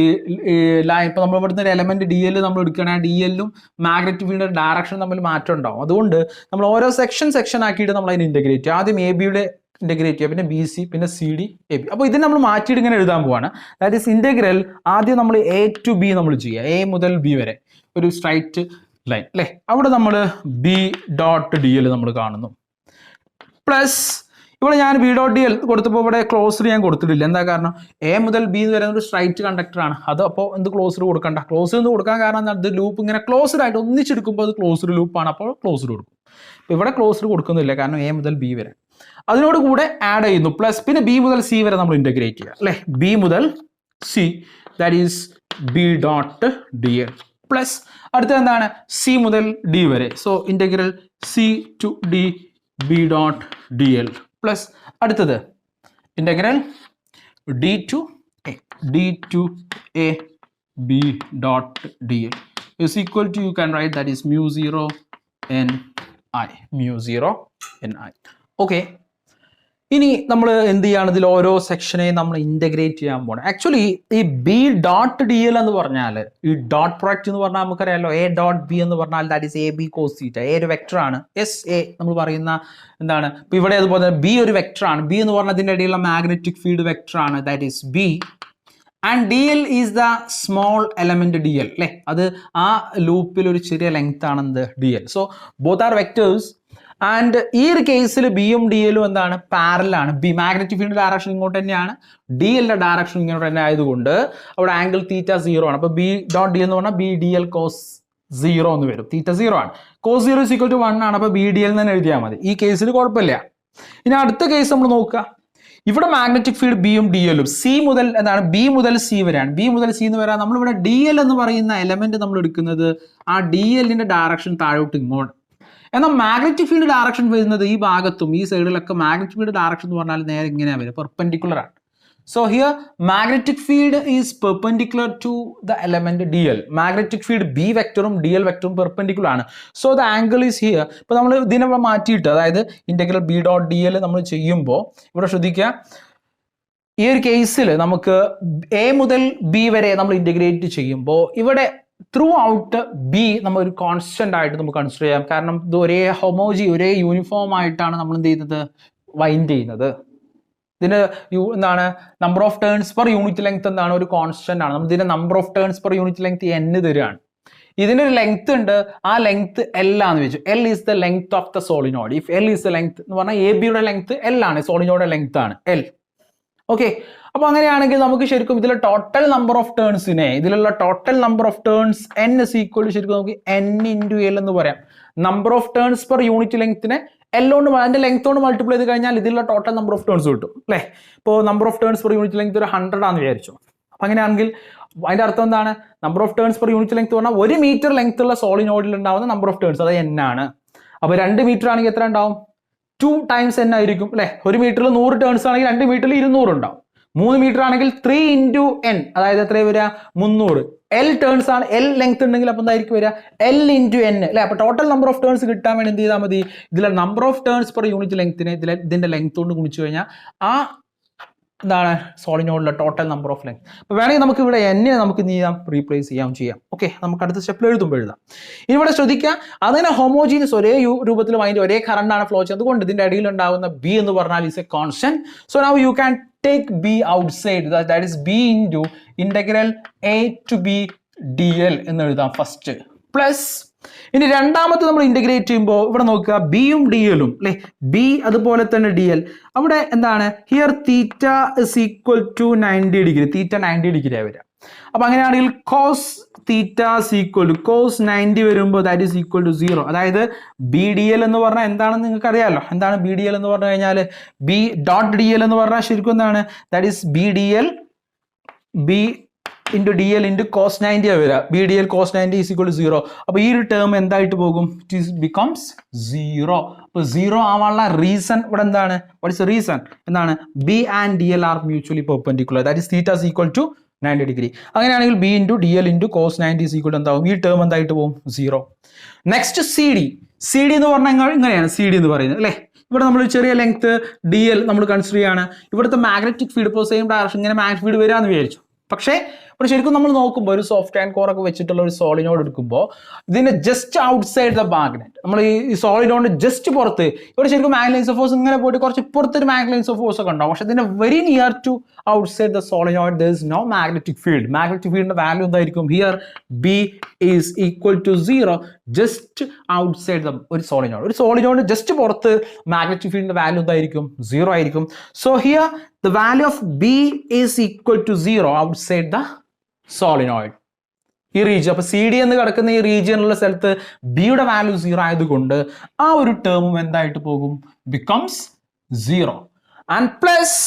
ലൈൻ ഇപ്പൊ നമ്മൾ ഇവിടുന്ന് ഒരു എലമെന്റ് DL നമ്മൾ എടുക്കുകയാണെങ്കിൽ DL-ഉം മാഗ്നറ്റിക് ഫീൽഡിന്റെ ഡയറക്ഷൻ തമ്മിൽ മാറ്റം ഉണ്ടാവും. അതുകൊണ്ട് നമ്മൾ ഓരോ സെക്ഷൻ ആക്കിയിട്ട് നമ്മൾ അതിന് ഇന്റഗ്രേറ്റ് ചെയ്യുക. ആദ്യം AB-യുടെ ഇന്റഗ്രേറ്റ് ചെയ്യുക, പിന്നെ BC പിന്നെ CD AB. അപ്പോൾ ഇതിന് നമ്മൾ മാറ്റിയിട്ട് ഇങ്ങനെ എഴുതാൻ പോവാണ്. ദാറ്റ് ഈസ് ഇന്റഗ്രൽ ആദ്യം നമ്മൾ A to B നമ്മൾ ചെയ്യുക, A മുതൽ B വരെ ഒരു സ്ട്രൈറ്റ് ലൈൻ അല്ലേ. അവിടെ നമ്മൾ B.dl നമ്മൾ കാണുന്നു. പ്ലസ് ഇവിടെ ഞാൻ B.dl കൊടുത്തപ്പോൾ ഇവിടെ ക്ലോസർ ഞാൻ കൊടുത്തിട്ടില്ല. എന്താ കാരണം, A മുതൽ B എന്ന് പറയുന്ന ഒരു സ്ട്രൈറ്റ് കണ്ടക്ടർ ആണ്. അത് അപ്പോൾ എന്ത് ക്ലോസർ കൊടുക്കണ്ട, ക്ലോസർ എന്ന് കൊടുക്കാൻ കാരണം എന്താ, ഇത് ലൂപ്പ് ഇങ്ങനെ ക്ലോസ്ഡ് ആയിട്ട് ഒന്നിച്ചെടുക്കുമ്പോൾ അത് ക്ലോസ്ഡ് ലൂപ്പാണ്, അപ്പോൾ ക്ലോസർ കൊടുക്കും. അപ്പോൾ ഇവിടെ ക്ലോസർ കൊടുക്കുന്നില്ല കാരണം A മുതൽ B വരെ. അതിനോട് കൂടെ ആഡ് ചെയ്യുന്നു പ്ലസ്, പിന്നെ B മുതൽ C വരെ നമ്മൾ ഇന്റഗ്രേറ്റ് ചെയ്യുക അല്ലേ. B മുതൽ C, that is B.dl plus അടുത്തത് എന്താണ്, C മുതൽ D വരെ. So integral C to D B.dl plus അടുത്തത് integral D to A B.dl is equal to, you can write that is mu0 Ni. Okay, ഇനി നമ്മൾ എന്ത് ചെയ്യാണ്, ഇതിൽ ഓരോ സെക്ഷനെ നമ്മൾ ഇന്റഗ്രേറ്റ് ചെയ്യാൻ പോകണം. ആക്ച്വലി ഈ B.dl എന്ന് പറഞ്ഞാൽ ഈ ഡോട്ട് പ്രോഡക്റ്റ് എന്ന് പറഞ്ഞാൽ നമുക്കറിയാലോ A.B എന്ന് പറഞ്ഞാൽ that is AB cos θ. A ഒരു വെക്ടർ ആണ്, SA നമ്മൾ പറയുന്ന എന്താണ്, ഇപ്പൊ ഇവിടെ അതുപോലെ B ഒരു വെക്ടർ ആണ്. B എന്ന് പറഞ്ഞാൽ ഇതിന്റെ ഇടയിലുള്ള മാഗ്നറ്റിക് ഫീൽഡ് വെക്ടർ ആണ്, that is B. And DL is the small element DL അല്ലെ, അത് ആ ലൂപ്പിൽ ഒരു ചെറിയ ലെങ്ത് ആണ് എന്ത് DL. So both are vectors. And ഈ ഒരു കേസിൽ ബിയും DL-ഉം എന്താണ്, പാരലാണ്. ബി മാഗ്നറ്റിക് ഫീൽഡ് ഡയറക്ഷൻ ഇങ്ങോട്ട് തന്നെയാണ്, DL-ന്റെ ഡയറക്ഷൻ ഇങ്ങോട്ട് തന്നെ ആയതുകൊണ്ട് അവിടെ ആംഗിൾ θ 0 ആണ്. അപ്പൊ B.dl എന്ന് പറഞ്ഞാൽ B.dl cos 0 എന്ന് വരും, θ 0 ആണ്. cos 0 is equal to 1 ആണ്, അപ്പൊ B.dl തന്നെ എഴുതിയാൽ മതി. ഈ കേസിൽ കുഴപ്പമില്ല. ഇനി അടുത്ത കേസ് നമ്മൾ നോക്കുക, ഇവിടെ മാഗ്നറ്റിക് ഫീൽഡ് ബിയും DL-ഉം C മുതൽ എന്താണ് B മുതൽ C വരെയാണ്. B മുതൽ C എന്ന് വരാൻ നമ്മളിവിടെ DL എന്ന് പറയുന്ന എലമെന്റ് നമ്മൾ എടുക്കുന്നത് ആ DL-ന്റെ ഡയറക്ഷൻ താഴോട്ട് ഇങ്ങോട്ട്. എന്നാൽ മാഗ്നറ്റിക് ഫീൽഡ് ഡയറക്ഷൻ വരുന്നത് ഈ ഭാഗത്തും ഈ സൈഡിലൊക്കെ മാഗ്നറ്റിക് ഫീൽഡ് ഡയറക്ഷൻ എന്ന് പറഞ്ഞാൽ നേരെ ഇങ്ങനെയാണ് വരിക, പെർപെൻഡിക്കുലർ ആണ്. So here magnetic field is perpendicular to the element DL. Magnetic field B വെക്ടറും DL വെക്ടറും പെർപെൻഡിക്കുലർ ആണ്. So the angle is here. ഇപ്പൊ നമ്മൾ ഇതിനെ മാറ്റിയിട്ട്, അതായത് ഇന്റഗ്രൽ B.dl നമ്മൾ ചെയ്യുമ്പോൾ ഇവിടെ ശ്രദ്ധിക്കുക, ഈ ഒരു കേസിൽ നമുക്ക് A മുതൽ B വരെ നമ്മൾ ഇന്റഗ്രേറ്റ് ചെയ്യുമ്പോൾ ഇവിടെ ത്രൂ ഔട്ട് B നമ്മൾ ഒരു കോൺസ്റ്റന്റ് ആയിട്ട് നമുക്ക് കൺസിഡർ ചെയ്യാം. കാരണം ഇത് ഒരേ ഒരേ യൂണിഫോം ആയിട്ടാണ് നമ്മൾ എന്ത് ചെയ്യുന്നത്, വൈൻഡ് ചെയ്യുന്നത്. ഇതിന് എന്താണ്, number of turns per unit length എന്താണ്, ഒരു കോൺസ്റ്റന്റ് ആണ്. നമ്മൾ ഇതിന്റെ number of turns per unit length N തരികയാണ്. ഇതിനൊരു ലെങ്ത് ഉണ്ട്, ആ ലെങ്ത് L ആണെന്ന് വെച്ചു. L is the length of the solenoid. If L is the length എന്ന് പറഞ്ഞാൽ AB-യുടെ ലെങ്ത് L ആണ്, സോളിനോയിഡ് ലെങ്ത് ആണ് L. ഓക്കെ, അപ്പൊ അങ്ങനെയാണെങ്കിൽ നമുക്ക് ശരിക്കും ഇതിലെ ടോട്ടൽ നമ്പർ ഓഫ് ടേൺസിനെ, ഇതിലുള്ള total number of turns N is equal to ശരിക്കും നമുക്ക് N into L എന്ന് പറയാം. Number of turns per unit ലെങ്ത്തിനെ L കൊണ്ട് അതിന്റെ ലെങ്ത് കൊണ്ട് മൾട്ടിപ്ലൈ ചെയ്ത് കഴിഞ്ഞാൽ ഇതിലുള്ള ടോട്ടൽ നമ്പർ ഓഫ് ടേൺസ് കിട്ടും അല്ലേ. ഇപ്പോൾ number of turns per unit length ഒരു 100 ആണെന്ന് വിചാരിച്ചു. അപ്പൊ അങ്ങനെയാണെങ്കിൽ അതിന്റെ അർത്ഥം എന്താണ്, number of turns per unit length പറഞ്ഞാൽ 1 മീറ്റർ ലെങ്ത് ഉള്ള സോളിനോയിഡിൽ ഉണ്ടാവുന്ന നമ്പർ ഓഫ് ടേൺസ്, അത് N ആണ്. അപ്പൊ 2 മീറ്റർ ആണെങ്കിൽ എത്ര ഉണ്ടാവും, 2 times N ആയിരിക്കും അല്ലെ. 1 മീറ്ററിൽ 100 ടേൺസ് ആണെങ്കിൽ 2 മീറ്ററിൽ 200 ഉണ്ടാവും. 3 മീറ്റർ ആണെങ്കിൽ 3 ഇൻറ്റു n, അതായത് എത്ര വരിക 300. L ടേൺസ് ആണ്, L ലെങ്ത് ഉണ്ടെങ്കിൽ അപ്പം എന്തായിരിക്കും വരിക L ഇൻറ്റു n അല്ലേ. അപ്പോൾ ടോട്ടൽ നമ്പർ ഓഫ് ടേൺസ് കിട്ടാൻ വേണ്ടി എന്ത് ചെയ്താൽ മതി, ഇതിലെ number of turns per unit ലെങ്ത്തിനെ ഇതിന്റെ ലെങ്ത് കൊണ്ട് ഗുണിച്ചു കഴിഞ്ഞാൽ ആ എന്താണ് സോളിനോയിഡിലെ ടോട്ടൽ നമ്പർ ഓഫ് ലെങ്ത്. അപ്പോൾ വേണമെങ്കിൽ നമുക്ക് ഇവിടെ എന്നെ നമുക്ക് എന്ത് ചെയ്യാം, റീപ്ലേസ് ചെയ്യാം. ഓക്കെ, നമുക്ക് അടുത്ത സ്റ്റെപ്പിൽ എഴുതുമ്പോൾ എഴുതാം. ഇനി ഇവിടെ ശ്രദ്ധിക്കുക, അതിനെ ഹോമോജീനിയസ് ഒരേ രൂപത്തിലും അതിൻ്റെ ഒരേ കറണ്ടാണ് ഫ്ലോ ചെയ്യുന്നത്. അതുകൊണ്ട് ഇതിന്റെ അടിയിൽ ഉണ്ടാകുന്ന ബി എന്ന് പറഞ്ഞാൽ is a constant. So now you can take B outside, that is B into integral a to B D L എന്ന് എഴുതാം ഫസ്റ്റ്. പ്ലസ് ഇനി രണ്ടാമത്തെ നമ്മൾ ഇന്റഗ്രേറ്റ് ചെയ്യുമ്പോൾ ഇവിടെ നോക്കുക, ബിയും ഡി എല്ലും അല്ലെ, ബി അതുപോലെ തന്നെ ഡി എൽ. അവിടെ എന്താണ് here theta is equal to 90 degree, theta 90 degree ആയി വരിക. അപ്പൊ അങ്ങനെയാണെങ്കിൽ cos theta is equal to cos 90 വരുമ്പോൾ ദാറ്റ് ഈസ് ഈക്വൽ ടു 0. അതായത് ബി ഡി എൽ എന്ന് പറഞ്ഞാൽ എന്താണെന്ന് നിങ്ങൾക്ക് അറിയാമല്ലോ. എന്താണ് ബി ഡി എൽ എന്ന് പറഞ്ഞു കഴിഞ്ഞാൽ, ബി ഡോട്ട് ഡി എൽ എന്ന് പറഞ്ഞാൽ ശരിക്കും എന്താണ്, that is B D L B into D L into cos 90 വരിക. B D L cos 90 is equal to 0. അപ്പോൾ ഈ ഒരു ടേം എന്തായിട്ട് പോകും, ഇറ്റ് ഈസ് ബിക്കംസ് 0. അപ്പോൾ 0 ആവാനുള്ള റീസൺ ഇവിടെ എന്താണ്, വാട്ട് ഇസ് റീസൺ എന്താണ്, B and D L are mutually perpendicular, that is theta is equal to 90 degree. അങ്ങനെയാണെങ്കിൽ B into D L into cos 90 is equal to എന്താവും, ഈ ടേം എന്തായിട്ട് പോകും 0. Next C D. C D എന്ന് പറഞ്ഞാൽ ഇങ്ങനെയാണ് C D എന്ന് പറയുന്നത് അല്ലേ. ഇവിടെ നമ്മൾ ചെറിയ ലെങ്ത് ഡി എൽ നമ്മൾ കൺസിഡർ ചെയ്യാണ്. ഇവിടുത്തെ മാഗ്നറ്റിക് ഫീൽഡ് ഇപ്പോൾ സെയിം ഡയറക്ഷൻ ഇങ്ങനെ മാഗ്നറ്റിക് ഫീൽഡ് വരാമെന്ന് വിചാരിച്ചു. പക്ഷേ ഇവിടെ ശരിക്കും നമ്മൾ നോക്കുമ്പോൾ ഒരു സോഫ്റ്റ് ആൻഡ് കോർ ഒക്കെ വെച്ചിട്ടുള്ള ഒരു സോളിനോഡ് എടുക്കുമ്പോൾ ഇതിന്റെ ജസ്റ്റ് ഔട്ട്സൈഡ് ദ മാഗ്നറ്റ്, നമ്മൾ ഈ സോളിനോഡിന്റെ ജസ്റ്റ് പുറത്ത് ഇവിടെ ശരിക്കും മാഗ്നറ്റൈസ് ഓഫ് ഫോഴ്സ് ഇങ്ങനെ പോയിട്ട് കുറച്ച് പുറത്തൊരു മാഗ്നറ്റൈസ് ഓഫ് ഫോഴ്സ് ഒക്കെ ഉണ്ടാവും. പക്ഷെ ഇതിന്റെ very near to outside the solenoid there is no magnetic field. Magnetic ഫീൽഡിന്റെ വാല്യൂ എന്തായിരിക്കും, here B is equal to 0 just outside the ഒരു സോളിനോഡ് ജസ്റ്റ് പുറത്ത് മാഗ്നറ്റിക് ഫീൽഡിന്റെ വാല്യൂ എന്തായിരിക്കും 0 ആയിരിക്കും. So here the value of B is equal to 0 outside the solenoid. ഈ region, അപ്പൊ C D എന്ന് കിടക്കുന്ന ഈ റീജിയനുള്ള സ്ഥലത്ത് ബിയുടെ വാല്യൂ 0 ആയതുകൊണ്ട് ആ ഒരു ടേമും എന്തായിട്ട് പോകും, becomes 0. And plus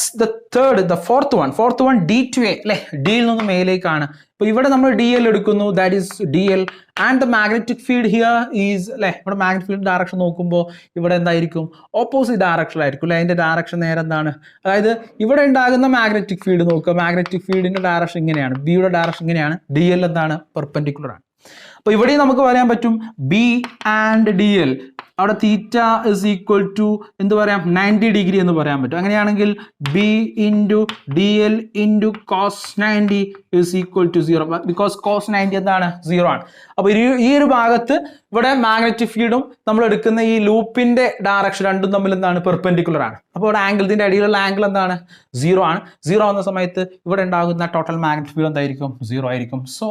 the fourth one D to A അല്ലെ, ഡിയിൽ നിന്ന് മേലേക്കാണ്. ഇപ്പൊ ഇവിടെ നമ്മൾ ഡി എൽ എടുക്കുന്നു, that is D L and the magnetic field here is അല്ലെ, ഇവിടെ മാഗ്നറ്റിക് ഫീൽഡ് ഡയറക്ഷൻ നോക്കുമ്പോൾ ഇവിടെ എന്തായിരിക്കും, ഓപ്പോസിറ്റ് ഡയറക്ഷനിലായിരിക്കും അല്ലെ. അതിന്റെ ഡയറക്ഷൻ നേരെ എന്താണ്, അതായത് ഇവിടെ ഉണ്ടാകുന്ന മാഗ്നറ്റിക് ഫീൽഡ് നോക്കുക, മാഗ്നറ്റിക് ഫീൽഡിന്റെ ഡയറക്ഷൻ ഇങ്ങനെയാണ്, ബിയുടെ ഡയറക്ഷൻ ഇങ്ങനെയാണ്, ഡി എൽ എന്താണ് പെർപെൻഡിക്കുലർ ആണ്. അപ്പൊ ഇവിടെ നമുക്ക് പറയാൻ പറ്റും ബി ആൻഡ് ഡി എൽ, അവിടെ തീറ്റ ഇസ് ഈക്വൽ ടു എന്ത് പറയാം 90 ഡിഗ്രി എന്ന് പറയാൻ പറ്റും. അങ്ങനെയാണെങ്കിൽ B into D L into cos 90 is equal to 0 because cos 90 എന്താണ് 0 ആണ്. അപ്പോൾ ഈ ഒരു ഭാഗത്ത് ഇവിടെ മാഗ്നറ്റിക് ഫീൽഡും നമ്മൾ എടുക്കുന്ന ഈ ലൂപ്പിന്റെ ഡയറക്ഷൻ രണ്ടും തമ്മിൽ എന്താണ് പെർപെൻഡിക്കുലർ ആണ്. അപ്പോൾ ഇവിടെ ആംഗിൾ, ഇതിന്റെ അടിയിലുള്ള ആംഗിൾ എന്താണ് 0 ആണ്. 0 ആവുന്ന സമയത്ത് ഇവിടെ ഉണ്ടാകുന്ന ടോട്ടൽ മാഗ്നറ്റിക് ഫീൽഡ് എന്തായിരിക്കും 0 ആയിരിക്കും. സോ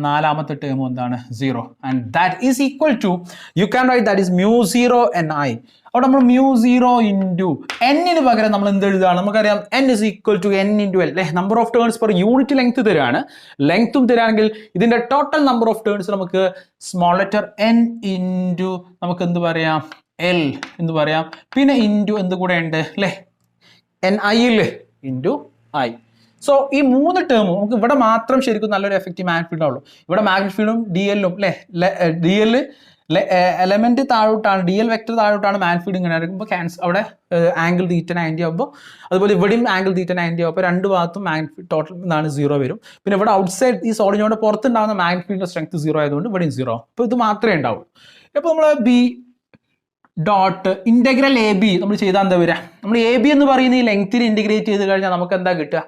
നാലാമത്തെ ടേം എന്താണ് 0 and that is equal to, you can write that is μ0 ni. അവിടെ നമ്മൾ μ0 ഇൻറ്റു എന്നിന് പകരം നമ്മൾ എന്ത് എഴുതുകയാണ്, നമുക്കറിയാം n is equal to n into l അല്ലെ. Number of turns per unit length തരാണ്, ലെങ്ത്തും തരാണെങ്കിൽ ഇതിന്റെ ടോട്ടൽ നമ്പർ ഓഫ് ടേൺസ് നമുക്ക് സ്മോൾ ലെറ്റർ n ഇൻറ്റു നമുക്ക് എന്ത് പറയാം l എന്ന് പറയാം, പിന്നെ ഇൻറ്റു എന്ത് കൂടെ ഉണ്ട് അല്ലെ ni ഇല്ലേ ഇൻറ്റു i. സോ ഈ 3 ടേമും നമുക്ക് ഇവിടെ മാത്രം ശരിക്കും നല്ലൊരു എഫക്റ്റീവ് മാഗ്നറ്റിക് ഫീൽഡ് ആവുള്ളൂ. ഇവിടെ മാഗ്നറ്റിക് ഫീൽഡും ഡി എല്ലും അല്ലെ, ഡി എൽ എലമെന്റ് താഴോട്ടാണ്, ഡി എൽ വെക്ടർ താഴോട്ടാണ്, മാഗ്നറ്റിക് ഫീൽഡ് ഇങ്ങനെ ആയിരിക്കുമ്പോൾ അവിടെ ആംഗിൾ തീറ്റ 90 ആകുമ്പോൾ, അതുപോലെ ഇവിടെയും ആംഗിൾ തീറ്റ 90 ആകുമ്പോൾ രണ്ട് ഭാഗത്തും മാഗ്നറ്റിക് ഫീൽഡ് ടോട്ടൽ എന്നാണ് 0 വരും. പിന്നെ ഇവിടെ ഔട്ട്സൈഡ് ഈ സോളിനോട് പുറത്തുണ്ടാകുന്ന മാഗ്നറ്റിക് ഫീൽഡിന്റെ സ്ട്രെങ്ത് 0 ആയതുകൊണ്ട് ഇവിടെയും 0. അപ്പോൾ ഇത് മാത്രമേ ഉണ്ടാവുള്ളൂ. അപ്പോൾ നമ്മൾ B dot integral A B നമ്മൾ ചെയ്താൽ എന്താ വരിക, നമ്മൾ എ ബി എന്ന് പറയുന്ന ഈ ലെങ്ത്തിന് ഇന്റഗ്രേറ്റ് ചെയ്ത് കഴിഞ്ഞാൽ നമുക്ക് എന്താ കിട്ടുക,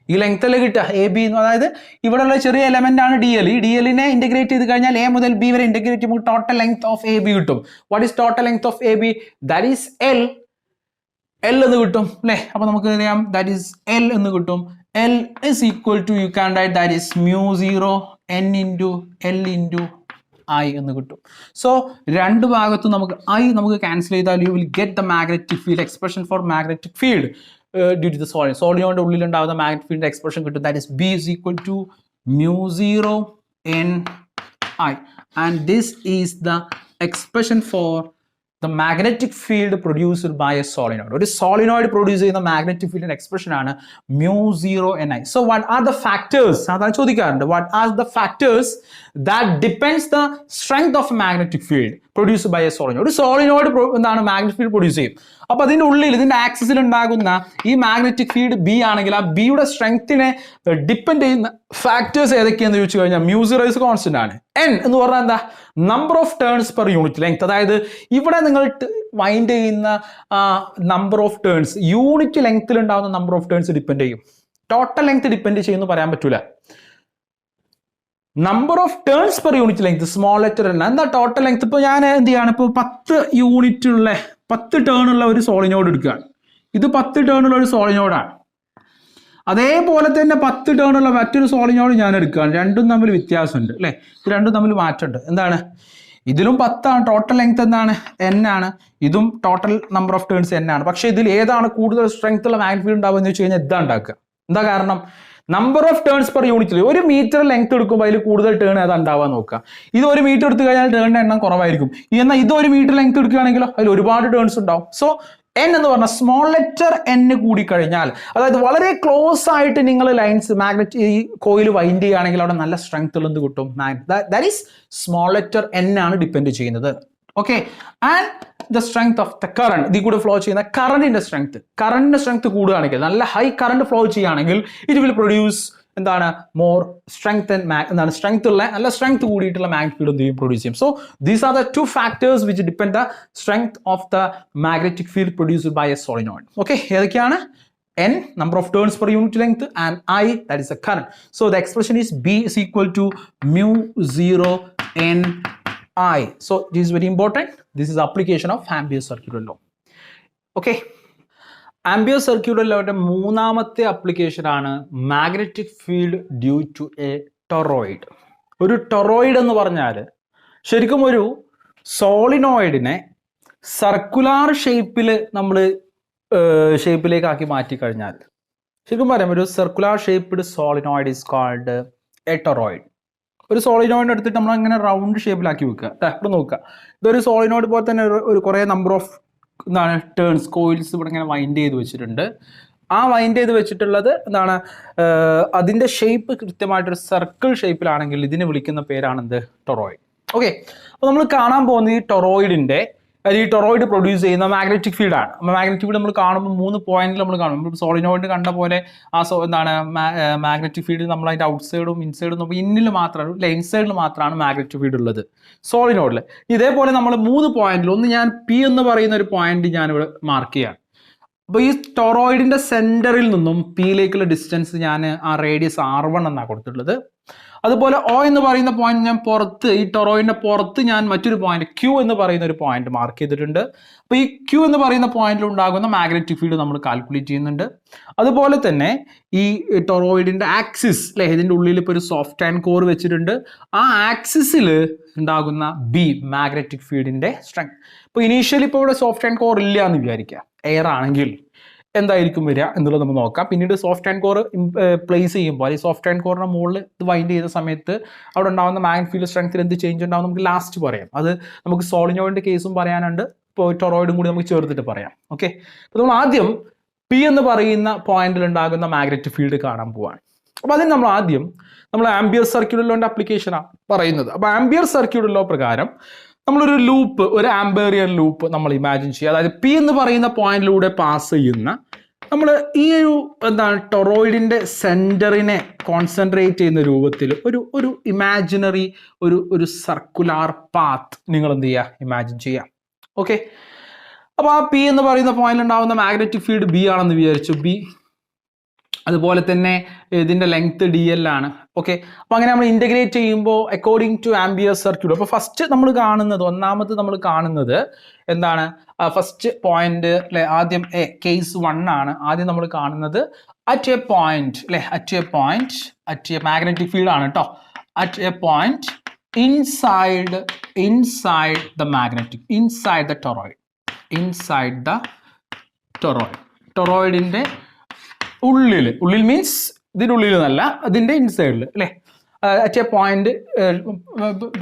ഈ ലെങ്ത് അല്ലേ കിട്ടുക എ ബി എന്ന്. അതായത് ഇവിടെയുള്ള ചെറിയ എലമെന്റ് ആണ് ഡി എൽ. ഈ ഡി എല്ലിനെ ഇന്റഗ്രേറ്റ് ചെയ്ത് കഴിഞ്ഞാൽ എ മുതൽ ബി വരെ ഇന്റഗ്രേറ്റ് ചെയ്യുമ്പോൾ total length of A B കിട്ടും. What is total length of A B, that is L എന്ന് കിട്ടും അല്ലേ. അപ്പൊ നമുക്ക് അറിയാം ദാറ്റ് ഈസ് എൽ എന്ന് കിട്ടും. L is equal to, you can write that is μ0 n into L into I എന്ന് കിട്ടും. സോ രണ്ട് ഭാഗത്തും നമുക്ക് ക്യാൻസൽ ചെയ്താൽ you will get the magnetic field expression for magnetic field due to the സോളിനോയിഡിന്റെ ഉള്ളിൽ ഉണ്ടാവുന്ന മാഗ്നറ്റിക് ഫീൽഡ് എക്സ്പ്രഷൻ കിട്ടും. That is B is equal to μ0 n I, and this is the expression for the magnetic field produced by a solenoid. ഒരു solenoid produce ചെയ്യുന്ന magnetic ഫീൽഡിന്റെ expression ആണ് μ0 ni. So what are the factors, സാധാരണ ചോദിക്കാറുണ്ട്, what are the factors that depends the strength of magnetic field produced by a solenoid. ഒരു solenoid എന്താണ് magnetic field produce ചെയ്യും. അപ്പൊ അതിന്റെ ഉള്ളിൽ ഇതിന്റെ ആക്സിസിൽ ഉണ്ടാകുന്ന ഈ മാഗ്നറ്റിക് ഫീൽഡ് ബി ആണെങ്കിൽ ആ ബിയുടെ സ്ട്രെങ്ത്തിനെ ഡിപ്പെൻഡ് ചെയ്യുന്ന ഫാക്ടേഴ്സ് ഏതൊക്കെയാന്ന് ചോദിച്ചു കഴിഞ്ഞാൽ μ0 is കോൺസ്റ്റന്റ് ആണ്. n എന്ന് പറഞ്ഞാൽ എന്താ, number of turns per unit length. അതായത് ഇവിടെ നിങ്ങൾ വൈൻഡ് ചെയ്യുന്ന നമ്പർ ഓഫ് ടേൺസ് യൂണിറ്റ് ലെങ്ത്തിൽ ഉണ്ടാകുന്ന നമ്പർ ഓഫ് ടേൺസ് ഡിപ്പെൻഡ് ചെയ്യും. ടോട്ടൽ ലെങ്ത് ഡിപ്പെൻഡ് ചെയ്യുമെന്ന് പറയാൻ പറ്റൂല. Number of turns per unit length small letter അല്ല. എന്താ ടോട്ടൽ ലെങ്ത്? ഇപ്പോൾ ഞാൻ എന്ത് ചെയ്യാണ്, ഇപ്പോൾ 10 യൂണിറ്റ് ഉള്ള 10 ടേൺ ഉള്ള ഒരു സോളിനോഡ് എടുക്കുകയാണ്. ഇത് 10 ടേൺ ഉള്ള ഒരു സോളിനോഡാണ്. അതേപോലെ തന്നെ 10 ടേൺ ഉള്ള മറ്റൊരു സോളിനോഡ് ഞാൻ എടുക്കുകയാണ്. രണ്ടും തമ്മിൽ വ്യത്യാസമുണ്ട് അല്ലേ? ഇത് രണ്ടും തമ്മിൽ മാറ്റമുണ്ട്. എന്താണ്? ഇതിലും 10 ആണ്, ടോട്ടൽ ലെങ്ത് എന്താണ്, n ആണ്. ഇതും total number of turns n ആണ്. പക്ഷേ ഇതിൽ ഏതാണ് കൂടുതൽ സ്ട്രെങ്ത് ഉള്ള മാഗ്നറ്റിക് ഫീൽഡ് ഉണ്ടാവുക എന്ന് വെച്ച് കഴിഞ്ഞാൽ ഇതാ ഉണ്ടാക്കുക. എന്താ കാരണം? Number of turns per unit. ഒരു മീറ്റർ ലെങ്ത് എടുക്കുമ്പോൾ അതിൽ കൂടുതൽ ടേൺ ഏതാ ഉണ്ടാവാൻ നോക്കുക. ഇത് 1 മീറ്റർ എടുത്തു കഴിഞ്ഞാൽ ടേണിന്റെ എണ്ണം കുറവായിരിക്കും. എന്നാൽ ഇത് 1 മീറ്റർ ലെങ്ത് എടുക്കുകയാണെങ്കിലോ അതിൽ ഒരുപാട് ടേൺസ് ഉണ്ടാവും. സോ n എന്ന് പറഞ്ഞാൽ സ്മോൾ ലെറ്റർ n കൂടി കഴിഞ്ഞാൽ, അതായത് വളരെ ക്ലോസ് ആയിട്ട് നിങ്ങൾ ലൈൻസ് മാഗ്നറ്റ് ഈ കോയിൽ വൈൻഡ് ചെയ്യുകയാണെങ്കിൽ അവിടെ നല്ല സ്ട്രെങ്ത് ഉള്ളത് കിട്ടും. That is small letter n ആണ് ഡിപ്പെൻഡ് ചെയ്യുന്നത്. Okay, and the strength of the current, ഇതിൽ കൂടെ ഫ്ലോ ചെയ്യുന്ന കറണ്ടിന്റെ സ്ട്രെങ്ത് കൂടുകയാണെങ്കിൽ, നല്ല ഹൈ കറണ്ട് ഫ്ലോ ചെയ്യുകയാണെങ്കിൽ ഇറ്റ് വിൽ പ്രൊഡ്യൂസ് എന്താണ്, മോർ സ്ട്രെങ്ത് എന്താണ്, സ്ട്രെങ്ത് ഉള്ള നല്ല സ്ട്രെങ്ത് കൂടിയിട്ടുള്ള മാഗ്നറ്റിക് ഫീൽഡ് എന്ത് ചെയ്യും, പ്രൊഡ്യൂസ് ചെയ്യും. So these are the 2 factors which depend the strength of the magnetic field produced by a solenoid. Okay, ഏതൊക്കെയാണ്? n, number of turns per unit length, and I, that is the current. So the expression is B is equal to mu0 n I. So this is very important. This is application of Ampere's circular law. Okay. Ampere's circular law മൂന്നാമത്തെ application ആണ് magnetic field due to a toroid. ഒരു toroid എന്ന് പറഞ്ഞാൽ ശരിക്കും ഒരു സോളിനോയിഡിനെ circular ഷേപ്പിൽ നമ്മൾ ഷേപ്പിലേക്ക് ആക്കി മാറ്റി കഴിഞ്ഞാൽ ശരിക്കും പറയാം ഒരു circular shaped solenoid is called a toroid. ഒരു സോളിനോയിഡ് എടുത്തിട്ട് നമ്മൾ അങ്ങനെ റൗണ്ട് ഷേപ്പിലാക്കി വെക്കുക. ഇവിടെ നോക്കുക, ഇതൊരു സോളിനോയിഡ് പോലെ തന്നെ ഒരു കുറേ നമ്പർ ഓഫ് എന്താണ് ടേൺസ് കോയിൽസ് ഇവിടെ ഇങ്ങനെ വൈൻഡ് ചെയ്ത് വെച്ചിട്ടുണ്ട്. ആ വൈൻഡ് ചെയ്ത് വെച്ചിട്ടുള്ളത് എന്താണ്, അതിൻ്റെ ഷേപ്പ് കൃത്യമായിട്ടൊരു സർക്കിൾ ഷേപ്പിലാണെങ്കിൽ ഇതിനെ വിളിക്കുന്ന പേരാണെന്ത്, ടൊറോയിഡ്. ഓക്കെ, അപ്പോൾ നമ്മൾ കാണാൻ പോകുന്ന ഈ ടൊറോയിഡിൻ്റെ ഈ ടൊറോയിഡ് പ്രൊഡ്യൂസ് ചെയ്യുന്ന മാഗ്നറ്റിക് ഫീൽഡാണ്. മാഗ്നറ്റിക് ഫീൽഡ് നമ്മൾ കാണുമ്പോൾ 3 പോയിന്റിൽ നമ്മൾ കാണും. നമ്മൾ സോളിനോയിഡ് കണ്ട പോലെ ആ എന്താണ് മാഗ്നറ്റിക് ഫീൽഡ് നമ്മൾ അതിൻ്റെ ഔട്ട് സൈഡും ഇൻസൈഡും നോക്കുമ്പോൾ ഇന്നിൽ മാത്രമാണ് അല്ലെ, ഇൻസൈഡിൽ മാത്രമാണ് മാഗ്നറ്റിക് ഫീൽഡ് ഉള്ളത് സോളിനോയിഡിൽ. ഇതേപോലെ നമ്മൾ 3 പോയിന്റിൽ ഒന്ന് ഞാൻ പി എന്ന് പറയുന്ന ഒരു പോയിന്റ് ഞാനിവിടെ മാർക്ക് ചെയ്യാം. അപ്പോൾ ഈ ടൊറോയിഡിന്റെ സെന്ററിൽ നിന്നും പിയിലേക്കുള്ള ഡിസ്റ്റൻസ് ഞാൻ ആ റേഡിയസ് R1 എന്നാണ് കൊടുത്തിട്ടുള്ളത്. അതുപോലെ O എന്ന് പറയുന്ന പോയിന്റ് ഞാൻ പുറത്ത്, ഈ ടൊറോയിഡിന്റെ പുറത്ത് ഞാൻ മറ്റൊരു പോയിന്റ് Q എന്ന് പറയുന്ന ഒരു പോയിന്റ് മാർക്ക് ചെയ്തിട്ടുണ്ട്. അപ്പോൾ ഈ Q എന്ന് പറയുന്ന പോയിന്റിൽ ഉണ്ടാകുന്ന മാഗ്നറ്റിക് ഫീൽഡ് നമ്മൾ കാൽക്കുലേറ്റ് ചെയ്യുന്നുണ്ട്. അതുപോലെ തന്നെ ഈ ടൊറോയിഡിന്റെ ആക്സിസ് അല്ലെ, ഇതിന്റെ ഉള്ളിൽ ഇപ്പോൾ ഒരു സോഫ്റ്റ് ആൻഡ് കോർ വെച്ചിട്ടുണ്ട്. ആ ആക്സിസിൽ ഉണ്ടാകുന്ന B മാഗ്നറ്റിക് ഫീൽഡിന്റെ സ്ട്രെങ്ത്. ഇപ്പോൾ ഇനീഷ്യലി ഇപ്പോൾ ഇവിടെ സോഫ്റ്റ് ആൻഡ് കോർ ഇല്ല എന്ന് വിചാരിക്കുക, എയർ ആണെങ്കിൽ എന്തായിരിക്കും വരിക എന്നുള്ളത് നമ്മൾ നോക്കാം. പിന്നീട് സോഫ്റ്റ് ആൻഡ് കോർ പ്ലേസ് ചെയ്യുമ്പോൾ ഈ സോഫ്റ്റ് ആൻഡ് കോറിന്റെ മുകളിൽ ഇത് വൈൻഡ് ചെയ്ത സമയത്ത് അവിടെ ഉണ്ടാകുന്ന മാഗ്നറ്റിക് ഫീൽഡ് സ്ട്രെങ്ത്തിൽ എന്ത് ചേഞ്ച് ഉണ്ടാവും നമുക്ക് ലാസ്റ്റ് പറയാം. അത് നമുക്ക് സോളിനോയിഡിന്റെ കേസും പറയാനുണ്ട്, ഇപ്പോൾ ടൊറോയിഡും കൂടി നമുക്ക് ചേർത്തിട്ട് പറയാം. ഓക്കെ, അപ്പോൾ നമ്മൾ ആദ്യം പി എന്ന് പറയുന്ന പോയിന്റിൽ ഉണ്ടാകുന്ന മാഗ്നറ്റിക് ഫീൽഡ് കാണാൻ പോവാണ്. അപ്പോൾ അതിന് നമ്മൾ ആദ്യം ആംപിയർ സർക്യൂലർ ലോന്റെ അപ്ലിക്കേഷനാണ് പറയുന്നത്. അപ്പോൾ ആംപിയർ സർക്യൂലർ ലോ പ്രകാരം നമ്മളൊരു ലൂപ്പ്, ഒരു ആംപേറിയൻ ലൂപ്പ് നമ്മൾ ഇമാജിൻ ചെയ്യുക. അതായത് പി എന്ന് പറയുന്ന പോയിന്റിലൂടെ പാസ് ചെയ്യുന്ന നമ്മൾ ഈ ഒരു എന്താണ് ടൊറോയിഡിന്റെ സെന്ററിനെ കോൺസെൻട്രേറ്റ് ചെയ്യുന്ന രൂപത്തിൽ ഒരു ഇമാജിനറി ഒരു സർക്കുലാർ പാത്ത് നിങ്ങൾ എന്ത് ചെയ്യുക, ഇമാജിൻ ചെയ്യുക. ഓക്കെ, അപ്പോൾ ആ പി എന്ന് പറയുന്ന പോയിന്റിൽ ഉണ്ടാകുന്ന മാഗ്നറ്റിക് ഫീൽഡ് ബി ആണെന്ന് വിചാരിച്ചു. ബി അതുപോലെ തന്നെ ഇതിൻ്റെ ലെങ്ത് DL ആണ്. ഓക്കെ, അപ്പോൾ അങ്ങനെ നമ്മൾ ഇൻ്റഗ്രേറ്റ് ചെയ്യുമ്പോൾ അക്കോർഡിംഗ് ടു ആംപിയർ സർക്യൂട്ട്, അപ്പോൾ ഫസ്റ്റ് നമ്മൾ കാണുന്നത്, ഒന്നാമത് നമ്മൾ കാണുന്നത് എന്താണ്, ഫസ്റ്റ് പോയിന്റ് അല്ലെ, ആദ്യം കേസ് 1 ആണ്. ആദ്യം നമ്മൾ കാണുന്നത് അറ്റ് എ പോയിന്റ് അല്ലെ, അറ്റ് എ മാഗ്നറ്റിക് ഫീൽഡ് ആണ് കേട്ടോ, at a point inside the magnetic, inside the ടൊറോയിഡിന്റെ ഉള്ളിൽ മീൻസ് ഇതിൻ്റെ ഉള്ളിൽ എന്നല്ല, അതിൻ്റെ ഇൻസൈഡിൽ അല്ലേ, അറ്റ് എ പോയിന്റ്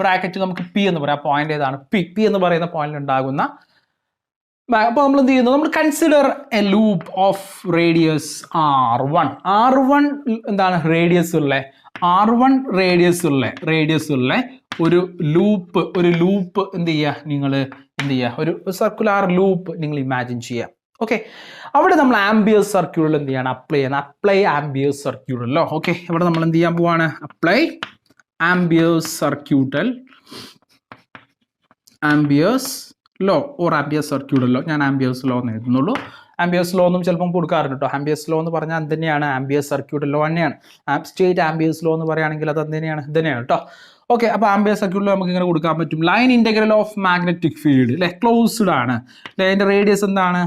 ബ്രാക്കറ്റ് നമുക്ക് പി എന്ന് പറയാം. പോയിന്റ് ഏതാണ്, പി എന്ന് പറയുന്ന പോയിന്റിൽ ഉണ്ടാകുന്ന. അപ്പോൾ നമ്മൾ എന്ത് ചെയ്യുന്നു, നമ്മൾ consider A loop of radius R1 എന്താണ് റേഡിയസ് ഉള്ള R1 റേഡിയസ് ഉള്ള ഒരു ലൂപ്പ് എന്ത് ചെയ്യുക, നിങ്ങൾ എന്ത് ചെയ്യുക, ഒരു സർക്കുലാർ ലൂപ്പ് നിങ്ങൾ ഇമാജിൻ ചെയ്യുക. ഓക്കെ, അവിടെ നമ്മൾ ആംബിയേഴ്സ് സർക്യൂട്ടിൽ എന്ത് ചെയ്യണം, അപ്ലൈ ആംബിയേഴ്സ് സർക്യൂട്ടല്ലോ. ഓക്കെ, ഇവിടെ നമ്മൾ എന്ത് ചെയ്യാൻ പോവാണ്, apply ampere's circuital, ampere's law or ampere's സർക്യൂട്ടല്ലോ. ഞാൻ ആംബിയേഴ്സ് ലോ എന്ന് എഴുതുന്നുള്ളൂ. ആംബിയേഴ്സ് ലോ ഒന്നും ചിലപ്പം കൊടുക്കാറുണ്ട് കേട്ടോ. ആംബിയേഴ്സ് ലോ എന്ന് പറഞ്ഞാൽ അത് തന്നെയാണ്, ആംബിയേഴ്സ് സർക്യൂട്ട് ലോ തന്നെയാണ്. സ്റ്റേറ്റ് ആംബിയേഴ്സ് ലോ എന്ന് പറയുകയാണെങ്കിൽ അത് തന്നെയാണ്, ഇത് തന്നെയാണ് കേട്ടോ. ഓക്കെ, അപ്പോൾ ആംബിയേഴ്സ് സർക്യൂട്ടിൽ നമുക്ക് ഇങ്ങനെ കൊടുക്കാൻ പറ്റും. Line integral of magnetic field അല്ലെ, ക്ലോസ്ഡ് ആണ്. അതിന്റെ റേഡിയസ് എന്താണ്,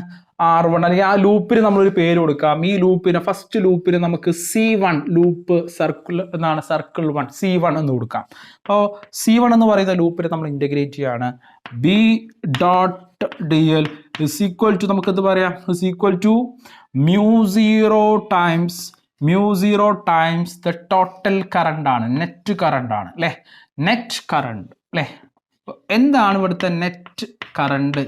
R1. അല്ലെങ്കിൽ ആ ലൂപ്പിന് നമ്മളൊരു പേര് കൊടുക്കാം. ഈ ലൂപ്പിന്, ഫസ്റ്റ് ലൂപ്പിന് നമുക്ക് C1 ലൂപ്പ് സർക്കിൾ എന്നാണ്, സർക്കിൾ 1 C1 എന്ന് കൊടുക്കാം. അപ്പോൾ C1 എന്ന് പറയുന്ന ലൂപ്പിനെ നമ്മൾ ഇന്റഗ്രേറ്റ് ചെയ്യാണ്. B dot dl is equal to, നമുക്ക് എന്ത് പറയാം, is equal to mu0 times the total current ആണ്, നെറ്റ് കറണ്ട് ആണ് അല്ലേ, നെറ്റ് കറണ്ട് അല്ലേ. എന്താണ് ഇവിടുത്തെ നെറ്റ് കറണ്ട്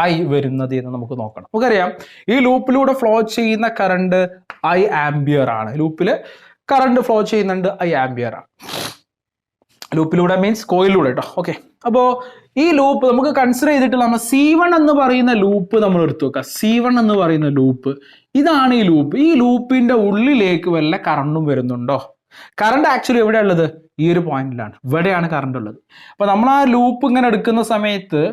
I വരുന്നത് എന്ന് നമുക്ക് നോക്കണം. നമുക്കറിയാം ഈ ലൂപ്പിലൂടെ ഫ്ലോ ചെയ്യുന്ന കറണ്ട് I ആംബിയർ ആണ്. ലൂപ്പിൽ കറണ്ട് ഫ്ലോ ചെയ്യുന്നുണ്ട് I ആംബിയർ ആണ്. ലൂപ്പിലൂടെ മീൻസ് കോയിലൂടെ കേട്ടോ. ഓക്കെ, അപ്പോൾ ഈ ലൂപ്പ് നമുക്ക് കൺസിഡർ ചെയ്തിട്ട് നമ്മൾ C1 എന്ന് പറയുന്ന ലൂപ്പ് നമ്മൾ എടുത്തു വെക്കുക. C1 എന്ന് പറയുന്ന ലൂപ്പ്, ഇതാണ് ഈ ലൂപ്പ്. ഈ ലൂപ്പിന്റെ ഉള്ളിലേക്ക് വല്ല കറണ്ടും വരുന്നുണ്ടോ? കറണ്ട് ആക്ച്വലി എവിടെയാണ് ഉള്ളത്, ഈ ഒരു പോയിന്റിലാണ്, ഇവിടെയാണ് കറണ്ട് ഉള്ളത്. അപ്പൊ നമ്മൾ ആ ലൂപ്പ് ഇങ്ങനെ എടുക്കുന്ന സമയത്ത്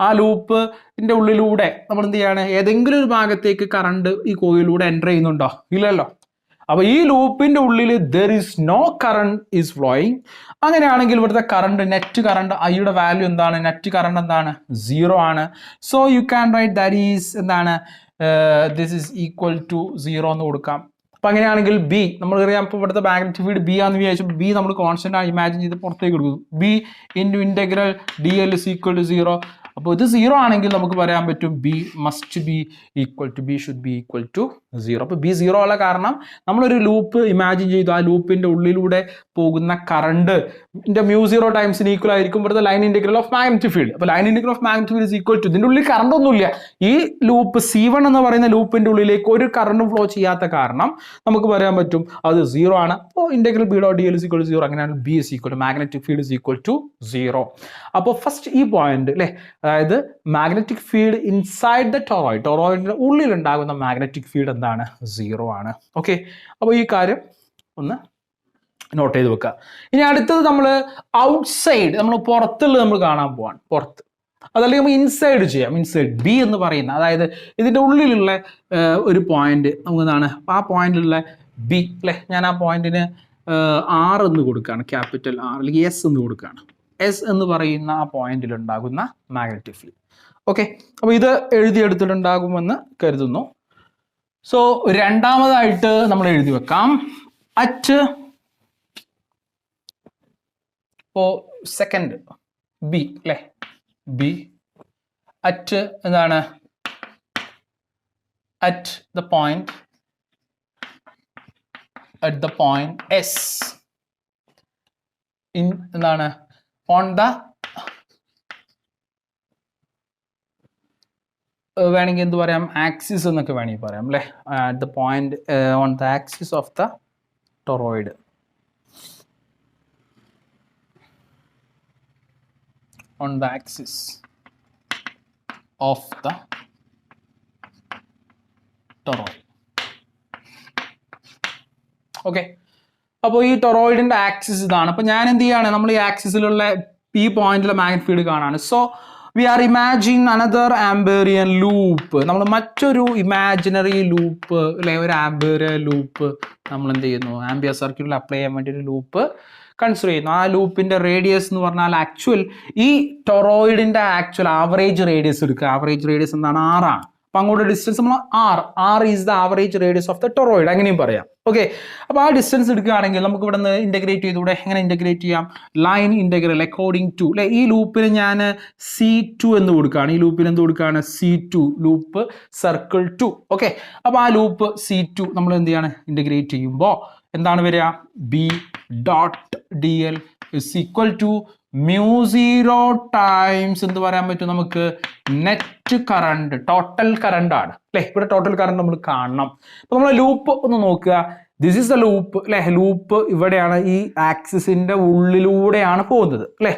ആ ലൂപ്പിന്റെ ഉള്ളിലൂടെ നമ്മൾ എന്ത് ചെയ്യാണ്, ഏതെങ്കിലും ഒരു ഭാഗത്തേക്ക് കറണ്ട് ഈ കോയിലൂടെ എൻ്റർ ചെയ്യുന്നുണ്ടോ? ഇല്ലല്ലോ. അപ്പൊ ഈ ലൂപ്പിന്റെ ഉള്ളിൽ there is no current is flowing. അങ്ങനെയാണെങ്കിൽ ഇവിടുത്തെ കറണ്ട്, നെറ്റ് കറണ്ട് ഐയുടെ വാല്യൂ എന്താണ്, നെറ്റ് കറണ്ട് എന്താണ്, 0 ആണ്. So you can write that is എന്താണ്, ദിസ് ഈസ് ഈക്വൽ ടു 0 എന്ന് കൊടുക്കാം. അപ്പൊ അങ്ങനെയാണെങ്കിൽ ബി നമ്മൾക്കറിയാം, ഇപ്പോൾ ഇവിടുത്തെ മാഗ്നറ്റിക് ഫീൽഡ് ബി ആണെന്ന് വിചാരിച്ചു. ബി നമ്മൾ കോൺസ്റ്റന്റ് ആയി ഇമാജിൻ ചെയ്ത് പുറത്തേക്ക് കൊടുക്കും. B into integral DL is equal to 0. അപ്പോൾ ഇത് 0 ആണെങ്കിൽ നമുക്ക് പറയാൻ പറ്റും B must be equal to, B should be equal to 0. അപ്പോൾ ബി 0 ഉള്ള കാരണം നമ്മളൊരു ലൂപ്പ് ഇമാജിൻ ചെയ്തു. ആ ലൂപ്പിന്റെ ഉള്ളിലൂടെ പോകുന്ന കറണ്ട് mu0 ടൈംസിന് ഈക്വൽ ആയിരിക്കും ഇവിടുത്തെ line integral of magnetic field. അപ്പോൾ line integral of magnetic field is equal to, ഇതിന്റെ ഉള്ളിൽ കറണ്ട് ഒന്നുമില്ല. ഈ ലൂപ്പ് C1 എന്ന് പറയുന്ന ലൂപ്പിന്റെ ഉള്ളിലേക്ക് ഒരു കറണ്ടും ഫ്ലോ ചെയ്യാത്ത കാരണം നമുക്ക് പറയാൻ പറ്റും അത് 0 ആണ്. അപ്പോൾ integral B dot DL is equal to 0. അങ്ങനെയാണ് B is equal to, magnetic field is equal to 0. അപ്പോൾ ഫസ്റ്റ് ഈ പോയിന്റ് അല്ലേ, അതായത് magnetic field inside the toroid, ടോറോയിഡിന്റെ ഉള്ളിൽ ഉണ്ടാകുന്ന മാഗ്നറ്റിക് ഫീൽഡ് എന്താണ്, 0 ആണ്. ഓക്കെ, അപ്പോൾ ഈ കാര്യം ഒന്ന് നോട്ട് ചെയ്ത് വെക്കുക. ഇനി അടുത്തത് നമ്മൾ ഔട്ട്സൈഡ്, നമ്മൾ പുറത്തുള്ളത് നമ്മൾ കാണാൻ പോവാണ്. പുറത്ത് അതല്ലെങ്കിൽ നമുക്ക് ഇൻസൈഡ് ചെയ്യാം. ഇൻസൈഡ് ബി എന്ന് പറയുന്ന, അതായത് ഇതിന്റെ ഉള്ളിലുള്ള ഒരു പോയിന്റ് നമുക്ക് എന്താണ്, ആ പോയിന്റിലുള്ള ബി അല്ലെ, ഞാൻ ആ പോയിന്റിന് R എന്ന് കൊടുക്കുകയാണ്, ക്യാപിറ്റൽ R അല്ലെങ്കിൽ S എന്ന് കൊടുക്കുകയാണ്. എസ് എന്ന് പറയുന്ന ആ പോയിന്റിൽ ഉണ്ടാകുന്ന മാഗ്നറ്റിക് ഫീൽഡ്. ഓക്കെ, അപ്പോൾ ഇത് എഴുതിയെടുത്തിട്ടുണ്ടാകുമെന്ന് കരുതുന്നു. സോ രണ്ടാമതായിട്ട് നമ്മൾ എഴുതി വെക്കാം അറ്റ്, ഇപ്പോ സെക്കൻഡ് ബി അല്ലെ, ബി അറ്റ് എന്താണ്, at the point S in എന്താണ്, ഓൺ ദ, വേണമെങ്കിൽ എന്ത് പറയാം, ആക്സിസ് എന്നൊക്കെ വേണമെങ്കിൽ പറയാം അല്ലേ. The point on the axis of the toroid, on the axis of the toroid. Okay, അപ്പോൾ ഈ ടൊറോയിഡിന്റെ ആക്സിസ് ഇതാണ്. അപ്പോൾ ഞാൻ എന്ത് ചെയ്യാണ്, നമ്മൾ ഈ ആക്സിസിലുള്ള ഈ പോയിന്റിലെ മാഗ്നറ്റിക് ഫീൽഡ് കാണാണ്. So we are imagine another amperian loop. നമ്മൾ മറ്റൊരു ഇമാജിനറി ലൂപ്പ് അല്ലെ, ഒരു ആംബേറിയൻ ലൂപ്പ് നമ്മൾ എന്ത് ചെയ്യുന്നു, ആംബിയർ സർക്യൂട്ടിൽ അപ്ലൈ ചെയ്യാൻ വേണ്ടി ഒരു ലൂപ്പ് കൺസിഡർ ചെയ്യുന്നു. ആ ലൂപ്പിന്റെ റേഡിയസ് എന്ന് പറഞ്ഞാൽ ആക്ച്വൽ ഈ ടൊറോയിഡിന്റെ ആക്ച്വൽ ആവറേജ് റേഡിയസ് എടുക്കുക. ആവറേജ് റേഡിയസ് എന്താണ്, 6 ആണ്. അപ്പൊ അങ്ങോട്ട് ഡിസ്റ്റൻസ് നമ്മൾ R is the average radius of the toroid, അങ്ങനെയും പറയാം. ഓക്കെ, അപ്പോൾ ആ ഡിസ്റ്റൻസ് എടുക്കുകയാണെങ്കിൽ നമുക്ക് ഇവിടെ നിന്ന് ഇന്റഗ്രേറ്റ് ചെയ്തുകൂടെ. എങ്ങനെ ഇന്റഗ്രേറ്റ് ചെയ്യാം, ലൈൻ ഇന്റഗ്രൽ അക്കോർഡിംഗ് ടു അല്ലെ, ഈ ലൂപ്പിന് ഞാൻ C2 എന്ന് കൊടുക്കുകയാണ്. ഈ ലൂപ്പിന് എന്ത് കൊടുക്കുകയാണ്, C2 ലൂപ്പ് സർക്കിൾ 2. ഓക്കെ, അപ്പോൾ ആ ലൂപ്പ് C2 നമ്മൾ എന്ത് ചെയ്യാണ്, ഇന്റഗ്രേറ്റ് ചെയ്യുമ്പോൾ എന്താണ് വരിക, B dot DL is equal to mu0 times എന്ത് പറയാൻ പറ്റും നമുക്ക്, നെറ്റ് കറണ്ട്, ടോട്ടൽ കറണ്ട് ആണ് അല്ലെ. ഇവിടെ ടോട്ടൽ കറണ്ട് നമ്മൾ കാണണം. അപ്പൊ നമ്മൾ ലൂപ്പ് ഒന്ന് നോക്കുക. ദിസ് ഈസ് ദ ലൂപ്പ് അല്ലെ. ലൂപ്പ് ഇവിടെയാണ്, ഈ ആക്സിസിന്റെ ഉള്ളിലൂടെയാണ് പോകുന്നത് അല്ലെ.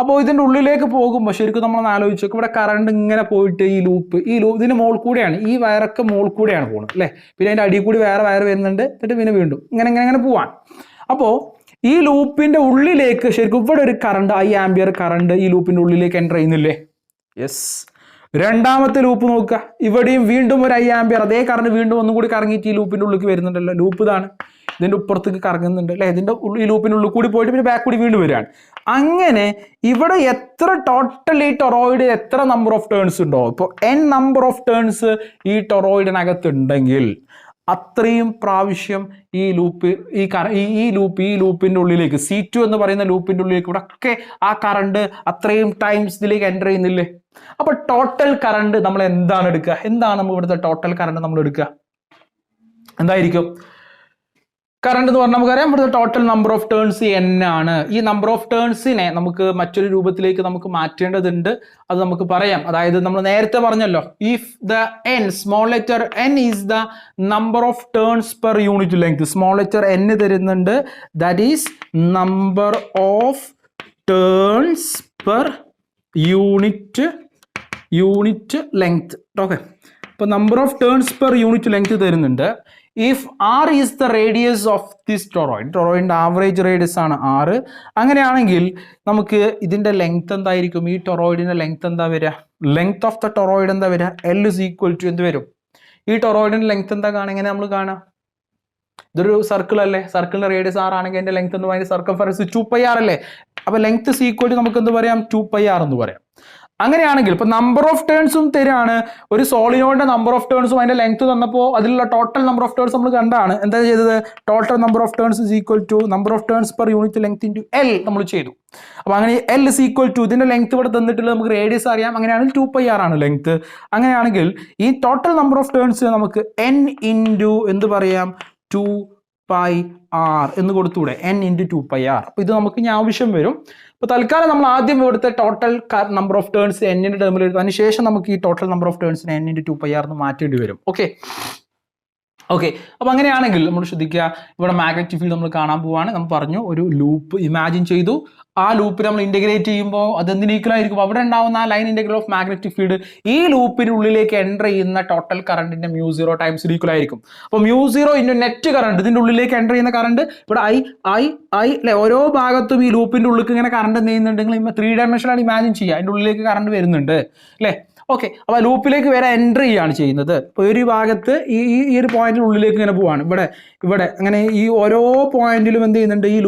അപ്പോൾ ഇതിന്റെ ഉള്ളിലേക്ക് പോകുമ്പോൾ ശരിക്കും നമ്മൾ ആലോചിച്ചു ഇവിടെ കറണ്ട് ഇങ്ങനെ പോയിട്ട് ഈ ലൂപ്പ് ഇതിന്റെ മോൾ കൂടെയാണ്, ഈ വയറൊക്കെ മോൾ കൂടെയാണ് പോകുന്നത് അല്ലെ. പിന്നെ അതിന്റെ അടിയിൽ കൂടി വേറെ വയർ വരുന്നുണ്ട്, എന്നിട്ട് പിന്നെ വീണ്ടും ഇങ്ങനെ പോവാൻ. അപ്പോൾ ഈ ലൂപ്പിന്റെ ഉള്ളിലേക്ക് ശരിക്കും ഇവിടെ ഒരു കറണ്ട്, 1 ആംപിയർ കറണ്ട് ഈ ലൂപ്പിന്റെ ഉള്ളിലേക്ക് എൻ്റർ ചെയ്യുന്നില്ലേ? യെസ്. രണ്ടാമത്തെ ലൂപ്പ് നോക്കുക, ഇവിടെയും വീണ്ടും ഒരു 1 ആംപിയർ അതേ കറണ്ട് വീണ്ടും ഒന്നും കൂടി കറങ്ങിയിട്ട് ഈ ലൂപ്പിന്റെ ഉള്ളിലേക്ക് വരുന്നുണ്ടല്ലോ. ലൂപ്പ് ഇതാണ്, ഇതിന്റെ ഉപ്പുറത്തേക്ക് കറങ്ങുന്നുണ്ട് അല്ലെ. ഇതിന്റെ ഈ ലൂപ്പിന്റെ ഉള്ളിൽ കൂടി പോയിട്ട് പിന്നെ ബാക്ക് കൂടി വീണ്ടും വരികയാണ്. അങ്ങനെ ഇവിടെ എത്ര ടോട്ടൽ ഈ ടൊറോയിഡ് എത്ര നമ്പർ ഓഫ് ടേൺസ് ഉണ്ടോ, ഇപ്പോൾ n നമ്പർ ഓഫ് ടേൺസ് ഈ ടൊറോയിഡിനകത്ത് ഉണ്ടെങ്കിൽ അത്രയും പ്രാവശ്യം ഈ ലൂപ്പിന്റെ ഉള്ളിലേക്ക് C2 എന്ന് പറയുന്ന ലൂപ്പിന്റെ ഉള്ളിലേക്ക് ഇവിടെ ഒക്കെ ആ കറണ്ട് അത്രയും ടൈംസ് ഇതിലേക്ക് എൻ്റർ ചെയ്യുന്നില്ലേ? അപ്പൊ ടോട്ടൽ കറണ്ട് നമ്മൾ എന്താണ് എടുക്കുക? എന്താണ് നമ്മൾ ഇവിടുത്തെ ടോട്ടൽ കറണ്ട് നമ്മൾ എടുക്കുക? എന്തായിരിക്കും കറണ്ട് എന്ന് പറഞ്ഞാൽ നമുക്കറിയാം ഇവിടുത്തെ total number of turns n ആണ്. ഈ നമ്പർ ഓഫ് ടേൺസിനെ നമുക്ക് മറ്റൊരു രൂപത്തിലേക്ക് നമുക്ക് മാറ്റേണ്ടതുണ്ട്, അത് നമുക്ക് പറയാം. അതായത് നമ്മൾ നേരത്തെ പറഞ്ഞല്ലോ, if the n small letter n is the number of turns per unit length. Small letter n തരുന്നുണ്ട്, that is number of turns per unit length. Okay, അപ്പൊ number of turns per unit length തരുന്നുണ്ട്. ഇഫ് r is the radius of this toroid, ടൊറോയിഡിന്റെ average radius ആണ് r. അങ്ങനെയാണെങ്കിൽ നമുക്ക് ഇതിന്റെ length എന്തായിരിക്കും? ഈ ടൊറോയിഡിന്റെ ലെങ്ത് എന്താ വരിക? ലെങ്ത് ഓഫ് ദ ടൊറോയിഡ് എന്താ വരിക? L is equal to എന്ത് വരും? ഈ ടൊറോയിഡിന്റെ ലെങ്ത് എന്താ കാണുക? എങ്ങനെ നമ്മൾ കാണാം? ഇതൊരു സർക്കിൾ അല്ലേ, സർക്കിളിന്റെ റേഡിയസ് r ആണെങ്കിൽ അതിന്റെ ലെങ്ത് എന്ന് പറയുന്നത് സർക്കംഫറൻസ് 2πr അല്ലേ. അപ്പൊ ലെങ്ത് is equal to നമുക്ക് എന്ത് പറയാം? 2πr എന്ന് പറയാം. അങ്ങനെയാണെങ്കിൽ ഇപ്പൊ നമ്പർ ഓഫ് ടേൺസും തരാണ്, ഒരു സോളിനോയിഡിന്റെ നമ്പർ ഓഫ് ടേൺസും അതിന്റെ ലെങ്ത് തന്നപ്പോൾ അതിലുള്ള ടോട്ടൽ നമ്പർ ഓഫ് ടേൺസ് നമ്മൾ കണ്ടാണ്. എന്താ ചെയ്തത്? Total number of turns is equal to number of turns per unit length into L നമ്മൾ ചെയ്തു. അപ്പൊ അങ്ങനെ L ഇസ് ഈക്വൽ ടു ഇതിന്റെ ലെങ്ത് ഇവിടെ തന്നിട്ടുള്ളത് നമുക്ക് റേഡിയസ് അറിയാം, അങ്ങനെയാണെങ്കിൽ 2πr ആണ് ലെങ്ത്. അങ്ങനെയാണെങ്കിൽ ഈ ടോട്ടൽ നമ്പർ ഓഫ് ടേൺസ് നമുക്ക് n ഇൻറ്റു എന്ത് പറയാം? 2πr എന്ന് കൊടുത്തൂടെ? n into 2πr. അപ്പൊ ഇത് നമുക്ക് ഇനി ആവശ്യം വരും. അപ്പൊ തൽക്കാലം നമ്മൾ ആദ്യം ഇവിടുത്തെ total number of turns n ടേമിൽ എഴുതും, അതിനുശേഷം നമുക്ക് ഈ ടോട്ടൽ നമ്പർ ഓഫ് ടേൺസിന് n ഇൻറ്റു 2πr എന്ന് മാറ്റേണ്ടി വരും. ഓക്കെ, അപ്പൊ അങ്ങനെയാണെങ്കിൽ നമ്മൾ ശ്രദ്ധിക്കുക, ഇവിടെ മാഗ്നറ്റിക് ഫീൽഡ് നമ്മൾ കാണാൻ പോവാണ്. നമ്മൾ പറഞ്ഞു ഒരു ലൂപ്പ് ഇമാജിൻ ചെയ്തു, ആ ലൂപ്പിൽ നമ്മൾ ഇന്റഗ്രേറ്റ് ചെയ്യുമ്പോൾ അത് എന്തിന് ഈക്വൽ ആയിരിക്കും? അവിടെ ഉണ്ടാവുന്ന ആ line integral of magnetic field ഈ ലൂപ്പിനുള്ളിലേക്ക് എൻ്റർ ചെയ്യുന്ന ടോട്ടൽ കറണ്ടിന്റെ μ0 ടൈംസ് ഈക്വൽ ആയിരിക്കും. അപ്പോൾ μ0 ഇൻറ്റു നെറ്റ് കറണ്ട്, ഇതിന്റെ ഉള്ളിലേക്ക് എൻ്റർ ചെയ്യുന്ന കറണ്ട് ഇവിടെ I അല്ലെ. ഓരോ ഭാഗത്തും ഈ ലൂപ്പിന്റെ ഉള്ളിലേക്ക് ഇങ്ങനെ കറണ്ട് ചെയ്യുന്നുണ്ടെങ്കിൽ 3 ഡയമെൻഷനാണ് ഇമാജിൻ ചെയ്യുക, അതിന്റെ ഉള്ളിലേക്ക് കറണ്ട് വരുന്നുണ്ട് അല്ലെ. ഓക്കെ, അപ്പൊ ലൂപ്പിലേക്ക് വരെ എൻ്റർ ചെയ്യാണ് ചെയ്യുന്നത്. ഇപ്പൊ ഒരു ഭാഗത്ത് ഈ ഒരു പോയിന്റിന് ഉള്ളിലേക്ക് ഇങ്ങനെ പോവാണ്, ഇവിടെ അങ്ങനെ ഈ ഓരോ പോയിന്റിലും എന്ത് ചെയ്യുന്നുണ്ട്? ഈ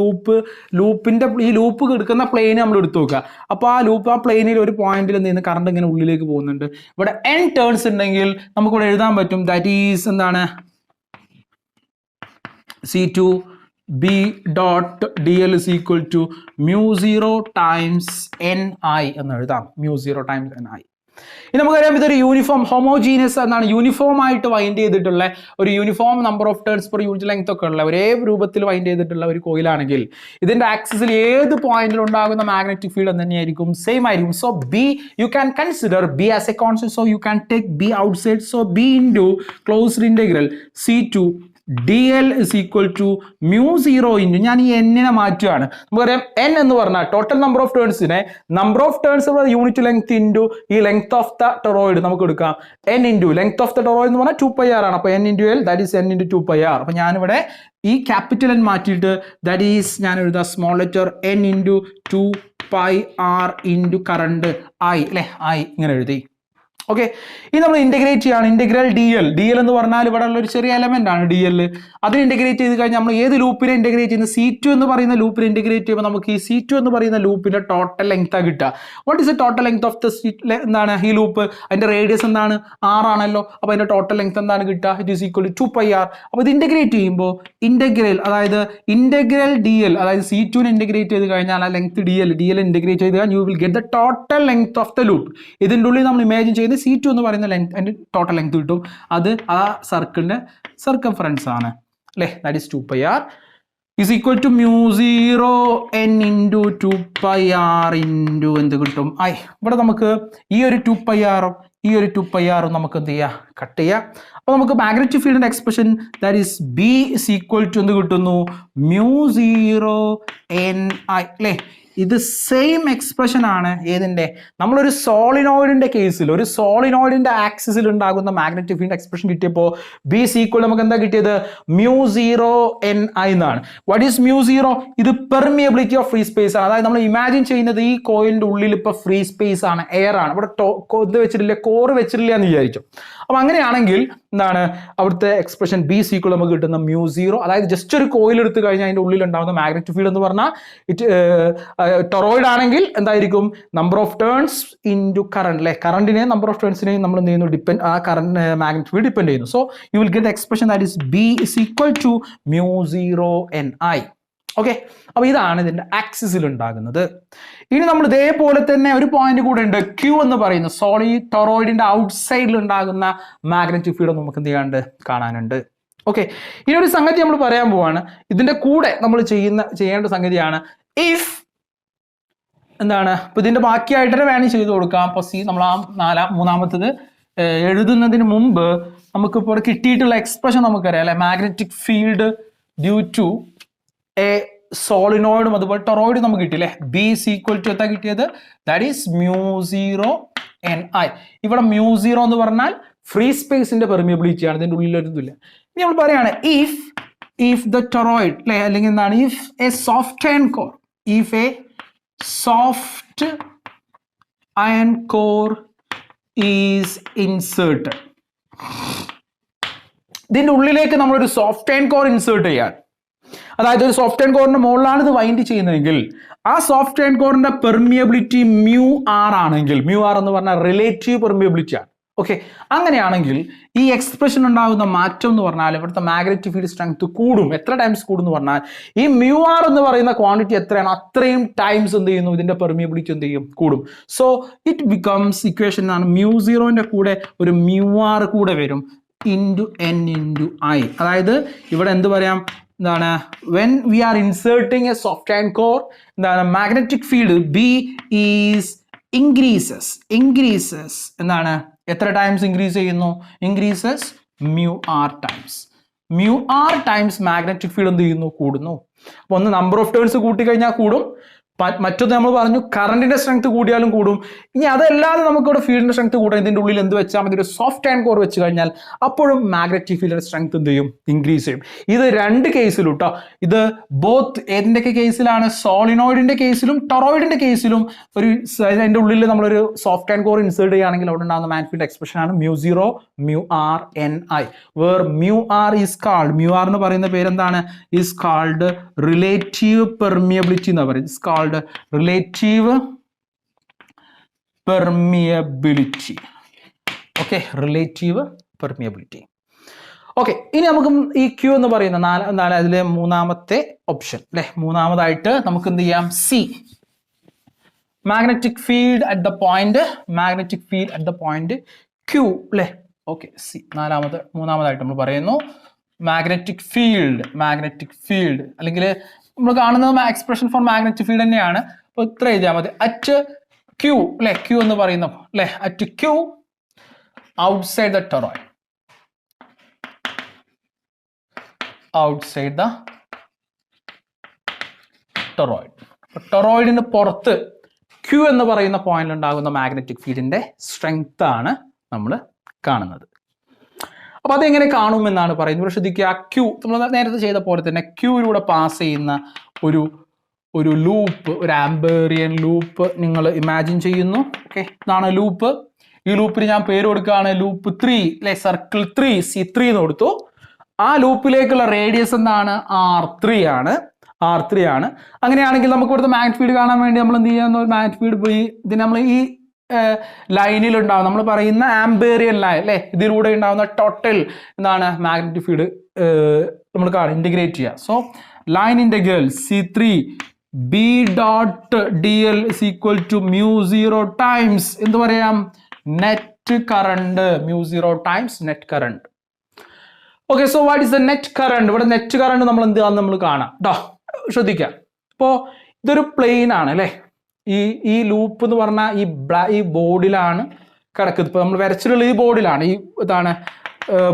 ലൂപ്പ് എടുക്കുന്ന പ്ലെയിൻ നമ്മൾ എടുത്തു നോക്കുക. അപ്പൊ ആ പ്ലെയിനിൽ ഒരു പോയിന്റിൽ എന്ത് ചെയ്യുന്നത്? കറണ്ട് ഇങ്ങനെ ഉള്ളിലേക്ക് പോകുന്നുണ്ട്. ഇവിടെ n ടേൺസ് ഉണ്ടെങ്കിൽ നമുക്ക് ഇവിടെ എഴുതാൻ പറ്റും, ദാറ്റ് ഈസ് എന്താണ്? C2 B dot dl is equal to μ0 times ni എന്ന് എഴുതാം. μ0 times ni. ഇനി നമുക്കറിയാം ഇതൊരു യൂണിഫോം ഹോമോജീനിയസ് എന്നാണ്, യൂണിഫോം ആയിട്ട് വൈൻഡ് ചെയ്തിട്ടുള്ള ഒരു uniform number of turns per unit length ഒക്കെ ഉള്ള ഒരേ രൂപത്തിൽ വൈൻഡ് ചെയ്തിട്ടുള്ള ഒരു കോയിലാണെങ്കിൽ ഇതിന്റെ ആക്സിസിൽ ഏത് പോയിന്റിൽ ഉണ്ടാകുന്ന മാഗ്നറ്റിക് ഫീൽഡ് തന്നെയായിരിക്കും, സെയിം ആയിരിക്കും. So B you can consider B as a constant, so you can take B outside. So B into closed integral C2 dl is equal to μ0 into, ഞാൻ ഈ എന്നിനെ മാറ്റുകയാണ്. നമുക്കറിയാം n എന്ന് പറഞ്ഞാൽ ടോട്ടൽ നമ്പർ ഓഫ് ടേൺസിനെ number of turns unit length into ഈ length of the toroid നമുക്ക് എടുക്കാം. n into length of the toroid എന്ന് പറഞ്ഞാൽ 2πr ആണ്. അപ്പോൾ n into L that is n into 2πr. അപ്പോൾ ഞാനിവിടെ ഈ ക്യാപിറ്റൽ n മാറ്റിയിട്ട് ദാറ്റ് ഈസ് ഞാൻ എഴുതാം small letter n into 2πr into current I അല്ലെ, I ഇങ്ങനെ എഴുതി. ഓക്കെ, ഇനി നമ്മൾ ഇന്റഗ്രേറ്റ് ചെയ്യാണ്. ഇന്റഗ്രൽ dl എന്ന് പറഞ്ഞാൽ ഇവിടെ ഉള്ള ഒരു ചെറിയ എലമെന്റ് ആണ് dl. അതിന് ഇന്റഗ്രേറ്റ് ചെയ്ത് കഴിഞ്ഞാൽ നമ്മൾ ഏത് ലൂപ്പിനെ ഇന്റഗ്രേറ്റ് ചെയ്യുന്ന C2 എന്ന് പറയുന്ന ലൂപ്പിനെ ഇന്റഗ്രേറ്റ് ചെയ്യുമ്പോൾ നമുക്ക് ഈ C2 എന്ന് പറയുന്ന ലൂപ്പിന്റെ ടോട്ടൽ ലെങ്ത് ആ കിട്ടുക. What is the total length of the എന്താണ് ഈ ലൂപ്പ്? അതിന്റെ റേഡിയസ് എന്താണ്? r ആണല്ലോ. അപ്പോൾ അതിന്റെ ടോട്ടൽ ലെങ്ത് എന്താണ് കിട്ടുക? It is equal to 2πr. അപ്പോൾ ഇത് ഇന്റഗ്രേറ്റ് ചെയ്യുമ്പോൾ ഇന്റഗ്രൽ dl അതായത് C2 നെ ഇന്റഗ്രേറ്റ് ചെയ്ത് കഴിഞ്ഞാൽ ആ ലെങ്ത് dl ഇന്റഗ്രേറ്റ് ചെയ്ത് കഴിഞ്ഞാൽ U will get the total length of the loop. ഇതിന്റെ ഉള്ളിൽ നമ്മൾ ഇമാജിൻ ചെയ്ത് C2 എന്ന് പറയുന്ന ലെങ്ത് അതിന്റെ ടോട്ടൽ ലെങ്ത് കിട്ടും. അത് ആ സർക്കിളിന്റെ സർക്കംഫറൻസ് ആണ് അല്ലെ, that is 2πr is equal to μ0 n into 2πr into എന്ത് കിട്ടും? ഇവിടെ നമുക്ക് ഈ ഒരു 2πr നമുക്ക് എന്ത് ചെയ്യാം? കട്ട് ചെയ്യാം. അപ്പോൾ നമുക്ക് മാഗ്നറ്റിക് ഫീൽഡിന്റെ expression that is B is equal to എന്ത് കിട്ടുന്നു μ0 അല്ലേ. ഇത് സെയിം എക്സ്പ്രഷൻ ആണ് ഏതിന്റെ, നമ്മളൊരു സോളിനോയിഡിന്റെ കേസിൽ ഒരു സോളിനോയിഡിന്റെ ആക്സിസിൽ ഉണ്ടാകുന്ന മാഗ്നറ്റിക് ഫീൽഡ് എക്സ്പ്രഷൻ കിട്ടിയപ്പോൾ ബി ഇസ് ഈക്വൽ നമുക്ക് എന്താ കിട്ടിയത് μ0 എന്നാണ്. What is μ0? ഇത് പെർമിയബിലിറ്റി ഓഫ് ഫ്രീ സ്പേസ് ആണ്. അതായത് നമ്മൾ ഇമാജിൻ ചെയ്യുന്നത് ഈ കോയിലിന്റെ ഉള്ളിൽ ഇപ്പൊ ഫ്രീ സ്പേസ് ആണ്, എയർ ആണ്. ഇവിടെ ഇത് വെച്ചിട്ടില്ല, കോറ് വെച്ചിട്ടില്ല എന്ന് വിചാരിച്ചു. അപ്പൊ അങ്ങനെയാണെങ്കിൽ എന്താണ് അവിടുത്തെ എക്സ്പ്രഷൻ ബി ഇസ് ഈക്വൽ നമുക്ക് കിട്ടുന്ന μ0. അതായത് ജസ്റ്റ് ഒരു കോയിൽ എടുത്തു കഴിഞ്ഞാൽ അതിന്റെ ഉള്ളിൽ ഉണ്ടാകുന്ന മാഗ്നറ്റിക് ഫീൽഡ് എന്ന് പറഞ്ഞാൽ ടൊറോയിഡ് ആണെങ്കിൽ എന്തായിരിക്കും number of turns into current അല്ലെ. കറണ്ടിനെ നമ്പർ ഓഫ് ടേൺസിനെയും നമ്മൾ എന്ത് ചെയ്യുന്നു ഡിപ്പെൻഡ് ആ കറണ്ട് മാഗ്നറ്റിക് ഫീൽഡ് ഡിപ്പെൻഡ് ചെയ്യുന്നു. So you will get expression that is B is equal to μ0 okay. അപ്പൊ ഇതാണ് ഇതിന്റെ ആക്സിസിൽ ഉണ്ടാകുന്നത്. ഇനി നമ്മൾ ഇതേപോലെ തന്നെ ഒരു പോയിന്റ് കൂടെ ഉണ്ട്, ക്യൂ എന്ന് പറയുന്ന ടൊറോയിഡിന്റെ ഔട്ട് സൈഡിൽ ഉണ്ടാകുന്ന മാഗ്നറ്റിക് ഫീൽഡ് നമുക്ക് എന്ത് ചെയ്യാണ്ട് കാണാനുണ്ട്. ഓക്കെ. ഇനി ഒരു സംഗതി നമ്മൾ പറയാൻ പോവാണ്, ഇതിന്റെ കൂടെ നമ്മൾ ചെയ്യേണ്ട സംഗതിയാണ് ഇഫ് എന്താണ്. അപ്പൊ ഇതിന്റെ ബാക്കിയായിട്ട് വേണമെങ്കിൽ ചെയ്തു കൊടുക്കാം. അപ്പൊ സി നമ്മൾ ആ മൂന്നാമത്തത് എഴുതുന്നതിന് മുമ്പ് നമുക്കിപ്പോൾ കിട്ടിയിട്ടുള്ള എക്സ്പ്രഷൻ നമുക്കറിയാം അല്ലെ. Magnetic field due to a സോളിനോയിഡും അതുപോലെ ടൊറോയിഡും നമുക്ക് കിട്ടിയില്ലേ. ബി ഇസ് ഈക്വൽ ടു എന്താ കിട്ടിയത്, ദാറ്റ് ഈസ് μ0 ഇവിടെ μ0 എന്ന് പറഞ്ഞാൽ ഫ്രീ സ്പേസിന്റെ പെർമിയബിലിറ്റി ആണ്, ഇതിന്റെ ഉള്ളിൽ ഒരു ഇതില്ല. ഇനി നമ്മൾ പറയാണ് ഇഫ് ദ ടൊറോയിഡ് അല്ലെ, അല്ലെങ്കിൽ എന്താണ് if A soft iron core, if A soft iron core is inserted. ഇതിന്റെ ഉള്ളിലേക്ക് നമ്മളൊരു സോഫ്റ്റ് അയൺ കോർ ഇൻസേർട്ട് ചെയ്യാൻ, അതായത് ഒരു സോഫ്റ്റ് അയൺ കോറിന്റെ മുകളിലാണ് ഇത് വൈൻഡ് ചെയ്യുന്നതെങ്കിൽ ആ സോഫ്റ്റ് അയൺ കോറിന്റെ പെർമിയബിലിറ്റി μr ആണെങ്കിൽ, μr എന്ന് പറഞ്ഞാൽ റിലേറ്റീവ് പെർമിയബിലിറ്റി ആണ്. ഓക്കെ. അങ്ങനെയാണെങ്കിൽ ഈ എക്സ്പ്രഷൻ ഉണ്ടാകുന്ന മാറ്റം എന്ന് പറഞ്ഞാൽ ഇവിടുത്തെ മാഗ്നറ്റിക് ഫീൽഡ് സ്ട്രെങ്ത് കൂടും. എത്ര ടൈംസ് കൂടും എന്ന് പറഞ്ഞാൽ ഈ μr എന്ന് പറയുന്ന ക്വാണ്ടിറ്റി എത്രയാണ് അത്രയും ടൈംസ് എന്ത് ചെയ്യുന്നു, ഇതിന്റെ പെർമിയബിലിറ്റി എന്ത് ചെയ്യും, കൂടും. സോ ഇറ്റ് ബിക്കംസ് ഇക്വേഷൻ ആണ് μ0ന്റെ കൂടെ ഒരു μr കൂടെ വരും ഇൻറ്റു n ഇൻറ്റു i. അതായത് ഇവിടെ എന്ത് പറയാം, എന്താണ് when we are inserting a soft iron core, എന്താണ് magnetic field B is increases എന്താണ് എത്ര ടൈംസ് ഇൻക്രീസ് ചെയ്യുന്നു, increases μr times magnetic field എന്ത് ചെയ്യുന്നു, കൂടുന്നു. അപ്പൊ ഒന്ന് നമ്പർ ഓഫ് ടേൺസ് കൂട്ടി കഴിഞ്ഞാൽ കൂടും, മറ്റൊന്ന് നമ്മൾ പറഞ്ഞു കറണ്ടിന്റെ സ്ട്രെങ്ത് കൂടിയാലും കൂടും. ഇനി അതല്ലാതെ നമുക്ക് ഇവിടെ ഫീൽഡിന്റെ സ്ട്രെങ്ത് കൂടാൻ ഇതിന്റെ ഉള്ളിൽ എന്ത് വെച്ചാൽ മതി, ഒരു സോഫ്റ്റ് അയൺ കോർ വെച്ച് കഴിഞ്ഞാൽ അപ്പോഴും മാഗ്നറ്റിക് ഫീൽഡിന്റെ സ്ട്രെങ്ത് എന്ത് ചെയ്യും, ഇൻക്രീസ് ചെയ്യും. ഇത് രണ്ട് കേസിലും കേട്ടോ. ഇത് ബോത്ത് ഏതിന്റെയൊക്കെ കേസിലാണ്, സോളിനോയിഡിന്റെ കേസിലും ടൊറോയിഡിന്റെ കേസിലും ഒരു അതിന്റെ ഉള്ളിൽ നമ്മളൊരു സോഫ്റ്റ് അയൺ കോർ ഇൻസേർട്ട് ചെയ്യുകയാണെങ്കിൽ അവിടെ ഉണ്ടാകുന്ന മാഗ്നറ്റിക് ഫീൽഡ് എക്സ്പ്രഷൻ ആണ് μ0 μr where μr is called, μr എന്ന് പറയുന്ന പേരെന്താണ്, ഈസ് കാൾഡ് റിലേറ്റീവ് പെർമിയബിലിറ്റി എന്ന് പറയുന്നത്. Relative permeability. Okay, relative permeability. Okay. ഇനി നമുക്ക് ഈ ക്യൂ എന്ന് പറയുന്ന എന്താണ് അതിലെ മൂന്നാമത്തെ ഓപ്ഷൻ അല്ലെ. മൂന്നാമതായിട്ട് നമുക്ക് എന്ത് ചെയ്യാം, C magnetic field at the point Q അല്ലെ. ഓക്കെ, സി മൂന്നാമതായിട്ട് നമ്മൾ പറയുന്നു മാഗ്നറ്റിക് ഫീൽഡ് അല്ലെങ്കിൽ നമ്മൾ കാണുന്നത് എക്സ്പ്രഷൻ ഫോർ മാഗ്നറ്റിക് ഫീൽഡ് തന്നെയാണ്. അപ്പോൾ ഇത്ര എഴുതിയാൽ മതി, അറ്റ് ക്യൂ അല്ലെ. ക്യൂ എന്ന് പറയുന്ന അല്ലെ, at Q outside the toroid, ടൊറോയിഡിന് പുറത്ത് ക്യൂ എന്ന് പറയുന്ന പോയിന്റിൽ ഉണ്ടാകുന്ന മാഗ്നറ്റിക് ഫീൽഡിന്റെ സ്ട്രെങ്ത് ആണ് നമ്മൾ കാണുന്നത്. അപ്പൊ അതെങ്ങനെ കാണുമെന്നാണ് പറയുന്നത്. ഇവിടെ ശ്രദ്ധിക്കുക, ക്യൂ നമ്മൾ നേരത്തെ ചെയ്ത പോലെ തന്നെ ക്യൂയിലൂടെ പാസ് ചെയ്യുന്ന ഒരു ലൂപ്പ്, ഒരു ആംപേറിയൻ ലൂപ്പ് നിങ്ങൾ ഇമാജിൻ ചെയ്യുന്നു. ഓക്കെ, ഇതാണ് ലൂപ്പ്. ഈ ലൂപ്പിന് ഞാൻ പേര് കൊടുക്കുകയാണ് ലൂപ്പ് 3 അല്ലെ, സർക്കിൾ 3 C3 എന്ന് കൊടുത്തു. ആ ലൂപ്പിലേക്കുള്ള റേഡിയസ് എന്താണ്, R3 ആണ്. അങ്ങനെയാണെങ്കിൽ നമുക്ക് ഇവിടുത്തെ മാഗ്നറ്റിക് ഫീൽഡ് കാണാൻ വേണ്ടി നമ്മൾ എന്ത് ചെയ്യുന്ന, മാഗ്നറ്റിക് ഫീൽഡ് പോയി ഇതിന് നമ്മൾ ഈ ലൈനിൽ ഉണ്ടാവും, നമ്മൾ പറയുന്ന ആംപേറിയൻ ലൈൻ അല്ലെ, ഇതിലൂടെ ഉണ്ടാവുന്ന ടോട്ടൽ എന്താണ് മാഗ്നറ്റിക് ഫീൽഡ് നമ്മൾ ഇന്റഗ്രേറ്റ് ചെയ്യുക. So line integral C3 B dot dl is equal to μ0 times എന്ത് പറയാം, net current, μ0 times net current. Okay, so what is the net current? ഇവിടെ നെറ്റ് കറണ്ട് നമ്മൾ എന്താന്ന് നമ്മൾ കാണാം കേട്ടോ, ശ്രദ്ധിക്കാം. ഇപ്പോൾ ഇതൊരു പ്ലെയിൻ ആണ് അല്ലെ. ഈ ലൂപ്പ് എന്ന് പറഞ്ഞാൽ ഈ ബോർഡിലാണ് കിടക്കുന്നത്. ഇപ്പൊ നമ്മൾ വരച്ചിട്ടുള്ള ഈ ബോർഡിലാണ്, ഈ ഇതാണ്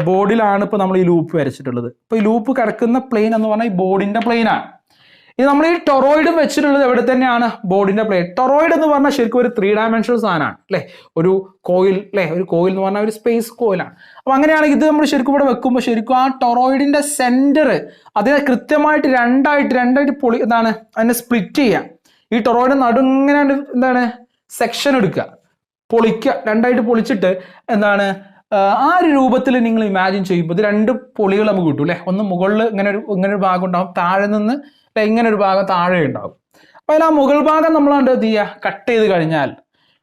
ബോർഡിലാണ് ഇപ്പോൾ നമ്മൾ ഈ ലൂപ്പ് വരച്ചിട്ടുള്ളത്. ഇപ്പോൾ ഈ ലൂപ്പ് കിടക്കുന്ന പ്ലെയിൻ എന്ന് പറഞ്ഞാൽ ഈ ബോർഡിന്റെ പ്ലെയിൻ ആണ്. ഇത് നമ്മൾ ഈ ടൊറോയിഡും വെച്ചിട്ടുള്ളത് എവിടെ തന്നെയാണ്? ബോർഡിന്റെ പ്ലെയിൻ. ടൊറോയിഡ് എന്ന് പറഞ്ഞാൽ ശരിക്കും ഒരു 3 ഡയമെൻഷണൽ സാധനമാണ് അല്ലേ, ഒരു കോയിൽ അല്ലേ. ഒരു കോയിൽ എന്ന് പറഞ്ഞാൽ ഒരു സ്പേസ് കോയിലാണ്. അപ്പൊ അങ്ങനെയാണെങ്കിൽ ഇത് നമ്മൾ ശരിക്കും ഇവിടെ വെക്കുമ്പോൾ ശരിക്കും ആ ടൊറോയിഡിന്റെ സെന്റർ അതിനെ കൃത്യമായിട്ട് രണ്ടായിട്ട് പൊളി എന്താണ് അതിനെ സ്പ്ലിറ്റ് ചെയ്യുക. ഈ ടൊറോയിഡ് നടുങ്ങനെ എന്താണ് സെക്ഷൻ എടുക്കുക, പൊളിക്കുക, രണ്ടായിട്ട് പൊളിച്ചിട്ട് എന്താണ് ആ ഒരു രൂപത്തിൽ നിങ്ങൾ ഇമാജിൻ ചെയ്യുമ്പോൾ ഇത് 2 പൊളികൾ നമുക്ക് കിട്ടും അല്ലെ. ഒന്ന് മുകളിൽ ഇങ്ങനെ ഒരു ഭാഗം ഉണ്ടാവും, താഴെ നിന്ന് ഇങ്ങനെ ഒരു ഭാഗം താഴെ ഉണ്ടാവും. അപ്പൊ അതിൽ ആ മുകൾ ഭാഗം നമ്മൾ എന്ത് ചെയ്യുക, കട്ട് ചെയ്ത് കഴിഞ്ഞാൽ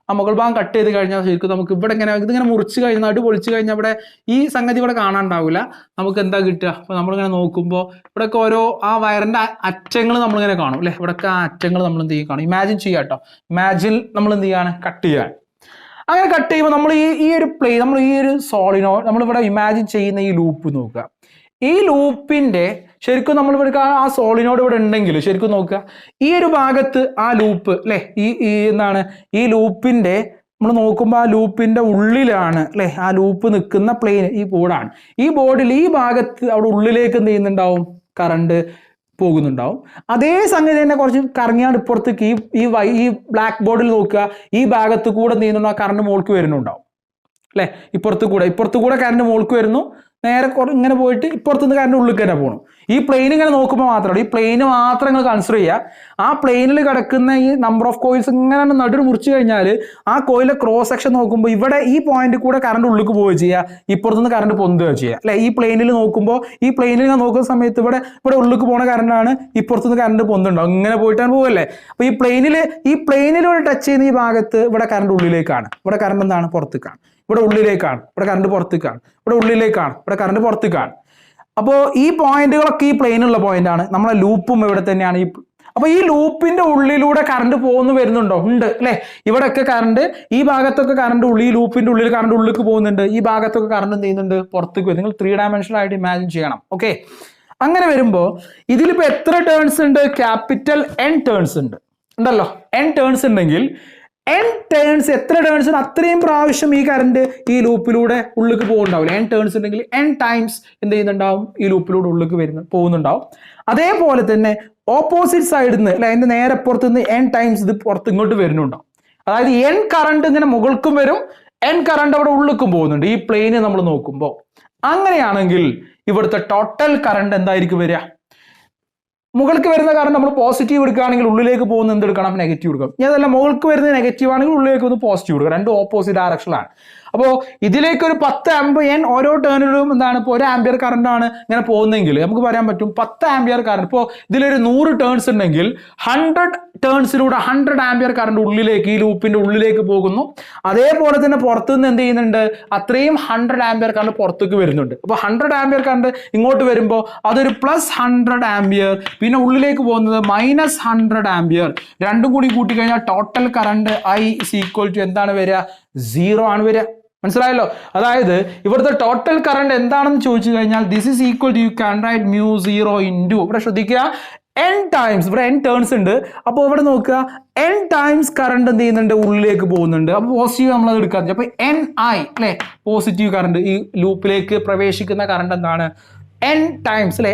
ആ മുകൾ ഭാഗം കട്ട് ചെയ്ത് കഴിഞ്ഞാൽ ശരിക്കും നമുക്ക് ഇവിടെ ഇതിങ്ങനെ മുറിച്ച് കഴിഞ്ഞാൽ നടു പൊളിച്ച് കഴിഞ്ഞാൽ ഇവിടെ ഈ സംഗതി ഇവിടെ കാണാണ്ടാവില്ല. നമുക്ക് എന്താ കിട്ടുക? അപ്പൊ നമ്മളിങ്ങനെ നോക്കുമ്പോൾ ഇവിടെയൊക്കെ ഓരോ ആ വയറിന്റെ അറ്റങ്ങൾ നമ്മളിങ്ങനെ കാണും അല്ലെ. ഇവിടെയൊക്കെ ആ അറ്റങ്ങൾ നമ്മൾ എന്ത് ചെയ്യും കാണും. ഇമാജിൻ ചെയ്യാം കേട്ടോ. ഇമാജിൻ നമ്മൾ എന്ത് ചെയ്യാണ്, കട്ട് ചെയ്യാൻ. അങ്ങനെ കട്ട് ചെയ്യുമ്പോൾ നമ്മൾ ഈ ഒരു പ്ലെയിൻ, നമ്മൾ ഈ ഒരു സോളിനോഡ് നമ്മളിവിടെ ഇമാജിൻ ചെയ്യുന്ന ഈ ലൂപ്പ് നോക്കുക. ഈ ലൂപ്പിന്റെ ശരിക്കും നമ്മൾ ഇവിടെ ആ സോളിനോട് ഇവിടെ ഉണ്ടെങ്കിൽ ശരിക്കും നോക്കുക, ഈ ഒരു ഭാഗത്ത് ആ ലൂപ്പ് അല്ലെ, ഈ എന്താണ് ഈ ലൂപ്പിന്റെ നമ്മൾ നോക്കുമ്പോൾ ആ ലൂപ്പിന്റെ ഉള്ളിലാണ് അല്ലെ ആ ലൂപ്പ് നിൽക്കുന്ന പ്ലെയിൻ ഈ ബോർഡാണ്. ഈ ബോർഡിൽ ഈ ഭാഗത്ത് അവിടെ ഉള്ളിലേക്ക് എന്ത് ചെയ്യുന്നുണ്ടാവും, കറണ്ട് പോകുന്നുണ്ടാവും. അതേ സംഗതി തന്നെ കുറച്ച് കറങ്ങിയാണ് ഇപ്പുറത്തേക്ക് ഈ ബ്ലാക്ക് ബോർഡിൽ നോക്കുക, ഈ ഭാഗത്ത് കൂടെ എന്ത് ചെയ്യുന്നുണ്ടോ, കറണ്ട് മുകൾക്ക് വരുന്നുണ്ടാവും അല്ലെ. ഇപ്പുറത്ത് കൂടെ കറണ്ട് മുകൾക്ക് വരുന്നു, നേരെ ഇങ്ങനെ പോയിട്ട് ഇപ്പുറത്തുനിന്ന് കറണ്ട് ഉള്ളിൽ തന്നെ പോകണം. ഈ പ്ലെയിൻ ഇങ്ങനെ നോക്കുമ്പോൾ മാത്രമല്ല, ഈ പ്ലെയിന് മാത്രം നിങ്ങൾ കൺസിഡർ ചെയ്യുക. ആ പ്ലെയിനിൽ കിടക്കുന്ന ഈ നമ്പർ ഓഫ് കോയിൽസ് ഇങ്ങനെ നടുവ് മുറിച്ച് കഴിഞ്ഞാൽ ആ കോയിലെ ക്രോസ് സെക്ഷൻ നോക്കുമ്പോൾ ഇവിടെ ഈ പോയിന്റ് കൂടെ കറണ്ട് ഉള്ളിലേക്ക് പോവുക ചെയ്യുക, ഇപ്പുറത്തുനിന്ന് കറണ്ട് പൊന്തുക ചെയ്യുക അല്ലെ. ഈ പ്ലെയിനിൽ നോക്കുമ്പോൾ ഈ പ്ലെയിനിൽ നോക്കുന്ന സമയത്ത് ഇവിടെ ഉള്ളിലേക്ക് പോണ കറണ്ടാണ്, ഇപ്പുറത്തുനിന്ന് കറണ്ട് പൊന്തുണ്ടാവും, ഇങ്ങനെ പോയിട്ടാണ് പോകല്ലേ. അപ്പൊ ഈ പ്ലെയിനിലൂടെ ടച്ച് ചെയ്യുന്ന ഈ ഭാഗത്ത് ഇവിടെ കറണ്ട് ഉള്ളിലേക്കാണ്, ഇവിടെ കറണ്ട് എന്താണ് പുറത്തേക്കാണ്, ഇവിടെ ഉള്ളിലേക്കാണ്, ഇവിടെ കറണ്ട് പുറത്തേക്കാണ്, ഇവിടെ ഉള്ളിലേക്കാണ്, ഇവിടെ കറണ്ട് പുറത്തേക്കാണ്. അപ്പോൾ ഈ പോയിന്റുകളൊക്കെ ഈ പ്ലെയിനുള്ള പോയിന്റ് ആണ്. നമ്മളെ ലൂപ്പും ഇവിടെ തന്നെയാണ്. അപ്പൊ ഈ ലൂപ്പിന്റെ ഉള്ളിലൂടെ കറണ്ട് വരുന്നുണ്ടോ? ഉണ്ട് അല്ലെ. ഇവിടെയൊക്കെ കറണ്ട്, ഈ ഭാഗത്തൊക്കെ കറണ്ട് ഈ ലൂപ്പിന്റെ ഉള്ളിൽ കറണ്ട് ഉള്ളിലേക്ക് പോകുന്നുണ്ട്, ഈ ഭാഗത്തൊക്കെ കറണ്ട് എന്ത് ചെയ്യുന്നുണ്ട്, പുറത്തേക്ക് വരും. നിങ്ങൾ 3 ഡയമെൻഷണൽ ആയിട്ട് ഇമാജിൻ ചെയ്യണം. ഓക്കെ, അങ്ങനെ വരുമ്പോൾ ഇതിലിപ്പോ എത്ര ടേൺസ് ഉണ്ട്? ക്യാപിറ്റൽ N ടേൺസ് ഉണ്ടല്ലോ. N ടേൺസ് ഉണ്ടെങ്കിൽ N ടേൺസ് എത്ര ടേൺസ് അത്രയും പ്രാവശ്യം ഈ കറണ്ട് ഈ ലൂപ്പിലൂടെ ഉള്ളിലേക്ക് പോകുന്നുണ്ടാവില്ല. N ടേൺസ് ഉണ്ടെങ്കിൽ N ടൈംസ് എന്ത് ചെയ്യുന്നുണ്ടാവും, ഈ ലൂപ്പിലൂടെ ഉള്ളിലേക്ക് പോകുന്നുണ്ടാവും. അതേപോലെ തന്നെ ഓപ്പോസിറ്റ് സൈഡിൽ നിന്ന് അല്ലെ, അതിന്റെ നേരെ പുറത്ത് നിന്ന് N ടൈംസ് ഇത് പുറത്ത് ഇങ്ങോട്ട് വരുന്നുണ്ടാവും. അതായത് N കറണ്ട് ഇങ്ങനെ മുകൾക്കും വരും, N കറണ്ട് അവിടെ ഉള്ളിലേക്കും പോകുന്നുണ്ട് ഈ പ്ലെയിന് നമ്മൾ നോക്കുമ്പോൾ. അങ്ങനെയാണെങ്കിൽ ഇവിടുത്തെ ടോട്ടൽ കറണ്ട് എന്തായിരിക്കും വരിക? മുകൾക്ക് വരുന്ന കറണ്ട് നമ്മൾ പോസിറ്റീവ് എടുക്കുകയാണെങ്കിൽ ഉള്ളിലേക്ക് പോകുന്ന എന്തെടുക്കണം, നെഗറ്റീവ് എടുക്കണം. ഇനി അതല്ല മുകൾക്ക് വരുന്നത് നെഗറ്റീവ് ആണെങ്കിൽ ഉള്ളിലേക്ക് ഒന്ന് പോസിറ്റീവ് എടുക്കണം. രണ്ടും ഓപ്പോസിറ്റ് ഡയറക്ഷനിലാണ്. അപ്പോൾ ഇതിലേക്ക് ഒരു 10 ആംപിയർ ഓരോ ടേണിലും എന്താണ് ഇപ്പോൾ 1 ആംപിയർ കറണ്ട് ആണ് ഇങ്ങനെ പോകുന്നെങ്കിൽ നമുക്ക് പറയാൻ പറ്റും 10 ആംപിയർ കറണ്ട്. ഇപ്പോൾ ഇതിലൊരു 100 ടേൺസ് ഉണ്ടെങ്കിൽ 100 ടേൺസിലൂടെ 100 ആംപിയർ കറണ്ട് ഉള്ളിലേക്ക് ഈ ലൂപ്പിന്റെ ഉള്ളിലേക്ക് പോകുന്നു. അതേപോലെ തന്നെ പുറത്തുനിന്ന് എന്ത് ചെയ്യുന്നുണ്ട്, അത്രയും 100 ആംപിയർ കറണ്ട് പുറത്തേക്ക് വരുന്നുണ്ട്. അപ്പോൾ 100 ആംപിയർ കറണ്ട് ഇങ്ങോട്ട് വരുമ്പോൾ അതൊരു +100 ആംപിയർ, പിന്നെ ഉള്ളിലേക്ക് പോകുന്നത് -100 ആംപിയർ. രണ്ടും കൂടി കൂട്ടിക്കഴിഞ്ഞാൽ ടോട്ടൽ കറണ്ട് I = എന്താണ് വരിക, 0 ആണ് വരിക. മനസ്സിലായല്ലോ? അതായത് ഇവിടുത്തെ ടോട്ടൽ കറണ്ട് എന്താണെന്ന് ചോദിച്ചു കഴിഞ്ഞാൽ this is equal to, you can write μ0 into, ഇവിടെ ശ്രദ്ധിക്കുക N ടൈംസ്, ഇവിടെ N ടേൺസ് ഉണ്ട്. അപ്പോൾ ഇവിടെ നോക്കുക N ടൈംസ് കറണ്ട് എന്ത് ചെയ്യുന്നുണ്ട്, ഉള്ളിലേക്ക് പോകുന്നുണ്ട്. അപ്പോൾ പോസിറ്റീവ് നമ്മളത് എടുക്കാതെ, അപ്പൊ NI അല്ലെ, പോസിറ്റീവ് കറണ്ട് ഈ ലൂപ്പിലേക്ക് പ്രവേശിക്കുന്ന കറണ്ട് എന്താണ്, N ടൈംസ് അല്ലെ.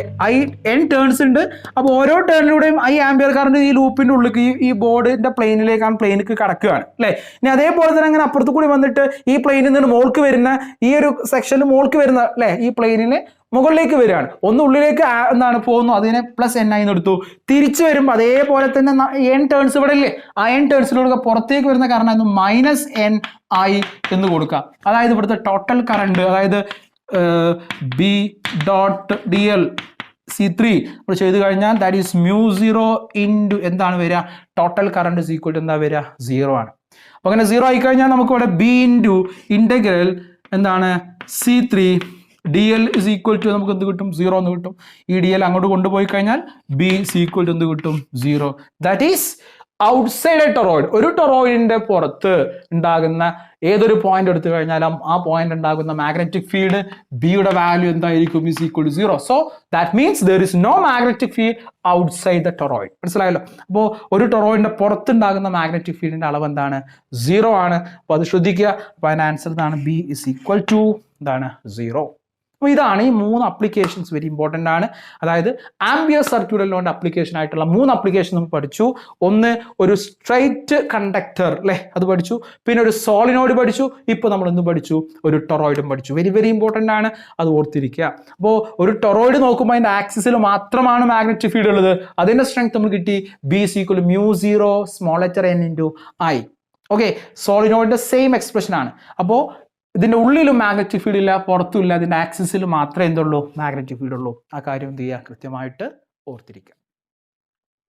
N ടേൺസ് ഉണ്ട്. അപ്പോൾ ഓരോ ടേണിലൂടെയും I ആംപിയർ കറണ്ട് ഈ ലൂപ്പിന്റെ ഉള്ളിലേക്ക് ഈ ബോർഡിന്റെ പ്ലെയിനിലേക്ക് കടക്കുകയാണ് അല്ലെ. ഇനി അതേപോലെ തന്നെ അങ്ങനെ അപ്പുറത്ത് കൂടി വന്നിട്ട് ഈ പ്ലെയിനിൽ നിന്ന് മോൾക്ക് വരുന്ന ഈ ഒരു സെക്ഷനിൽ മോൾക്ക് വരുന്ന അല്ലെ, ഈ പ്ലെയിനിന് മുകളിലേക്ക് വരികയാണ്. ഒന്ന് ഉള്ളിലേക്ക് എന്താണ് പോകുന്നു, അതിനെ +NI എന്ന് എടുത്തു. തിരിച്ചു വരുമ്പോൾ അതേപോലെ തന്നെ N ടേൺസ് ഇവിടെ ഇല്ലേ, ആ N ടേൺസിലൂടെ പുറത്തേക്ക് വരുന്ന കറണ്ട് -NI എന്ന് കൊടുക്കുക. അതായത് ഇവിടുത്തെ ടോട്ടൽ കറണ്ട്, അതായത് B.dl C3 നമ്മൾ ചെയ്ത് കഴിഞ്ഞാൽ ദാറ്റ് ഈസ് μ0 ഇൻറ്റു എന്താണ് വരിക, ടോട്ടൽ കറണ്ട് = എന്താ വരിക, 0 ആണ്. അപ്പൊ അങ്ങനെ 0 ആയി കഴിഞ്ഞാൽ നമുക്ക് ഇവിടെ B ഇൻറ്റു ഇന്റഗ്രൽ എന്താണ് C3 dl = നമുക്ക് എന്ത് കിട്ടും, 0 എന്ന് കിട്ടും. ഈ dl അങ്ങോട്ട് കൊണ്ടുപോയി കഴിഞ്ഞാൽ B = എന്ത് കിട്ടും, 0. That is outside A toroid. ഒരു ടൊറോയിഡിന്റെ പുറത്ത് ഉണ്ടാകുന്ന ഏതൊരു പോയിന്റ് എടുത്തു കഴിഞ്ഞാലും ആ പോയിന്റ് ഉണ്ടാകുന്ന മാഗ്നറ്റിക് ഫീൽഡ് ബിയുടെ വാല്യൂ എന്തായിരിക്കും, = 0. So that means there is no magnetic field outside the toroid. മനസ്സിലായല്ലോ? അപ്പോൾ ഒരു ടൊറോയിഡിന്റെ പുറത്തുണ്ടാകുന്ന മാഗ്നറ്റിക് ഫീൽഡിന്റെ അളവ് എന്താണ്, 0 ആണ്. അപ്പോൾ അത് ശ്രദ്ധിക്കുക. അപ്പോൾ അതിന്റെ ആൻസർ എന്താണ്, B = എന്താണ് 0. അപ്പോൾ ഇതാണ് ഈ 3 അപ്ലിക്കേഷൻസ് വെരി ഇമ്പോർട്ടൻ്റ് ആണ്. അതായത് ആംബിയർ സർക്യൂട്ടൽ ലോന്റെ അപ്ലിക്കേഷൻ ആയിട്ടുള്ള 3 അപ്ലിക്കേഷൻ നമ്മൾ പഠിച്ചു. ഒന്ന് ഒരു സ്ട്രൈറ്റ് കണ്ടക്ടർ അല്ലേ, അത് പഠിച്ചു. പിന്നെ ഒരു സോളിനോയിഡ് പഠിച്ചു. ഇപ്പോൾ നമ്മൾ എന്ത് പഠിച്ചു? ഒരു ടൊറോയിഡും പഠിച്ചു. വെരി വെരി ഇമ്പോർട്ടൻ്റ് ആണ്, അത് ഓർത്തിരിക്കുക. അപ്പോൾ ഒരു ടൊറോയിഡ് നോക്കുമ്പോൾ അതിൻ്റെ ആക്സിസിൽ മാത്രമാണ് മാഗ്നറ്റിക് ഫീൽഡ് ഉള്ളത്. അതിൻ്റെ സ്ട്രെങ്ത് നമ്മൾ കിട്ടി B = μ0 small letter n × I. Okay, സോളിനോയിഡിന്റെ സെയിം എക്സ്പ്രഷൻ ആണ്. അപ്പോൾ ഇതിന്റെ ഉള്ളിലും മാഗ്നറ്റിക് ഫീൽഡ് ഇല്ല, പുറത്തുമില്ല, ഇതിന്റെ ആക്സിസിൽ മാത്രമേ എന്തുള്ളൂ? മാഗ്നറ്റിക് ഫീൽഡ് ഉള്ളൂ. ആ കാര്യം എന്ത് ചെയ്യുക? കൃത്യമായിട്ട് ഓർത്തിരിക്കുക.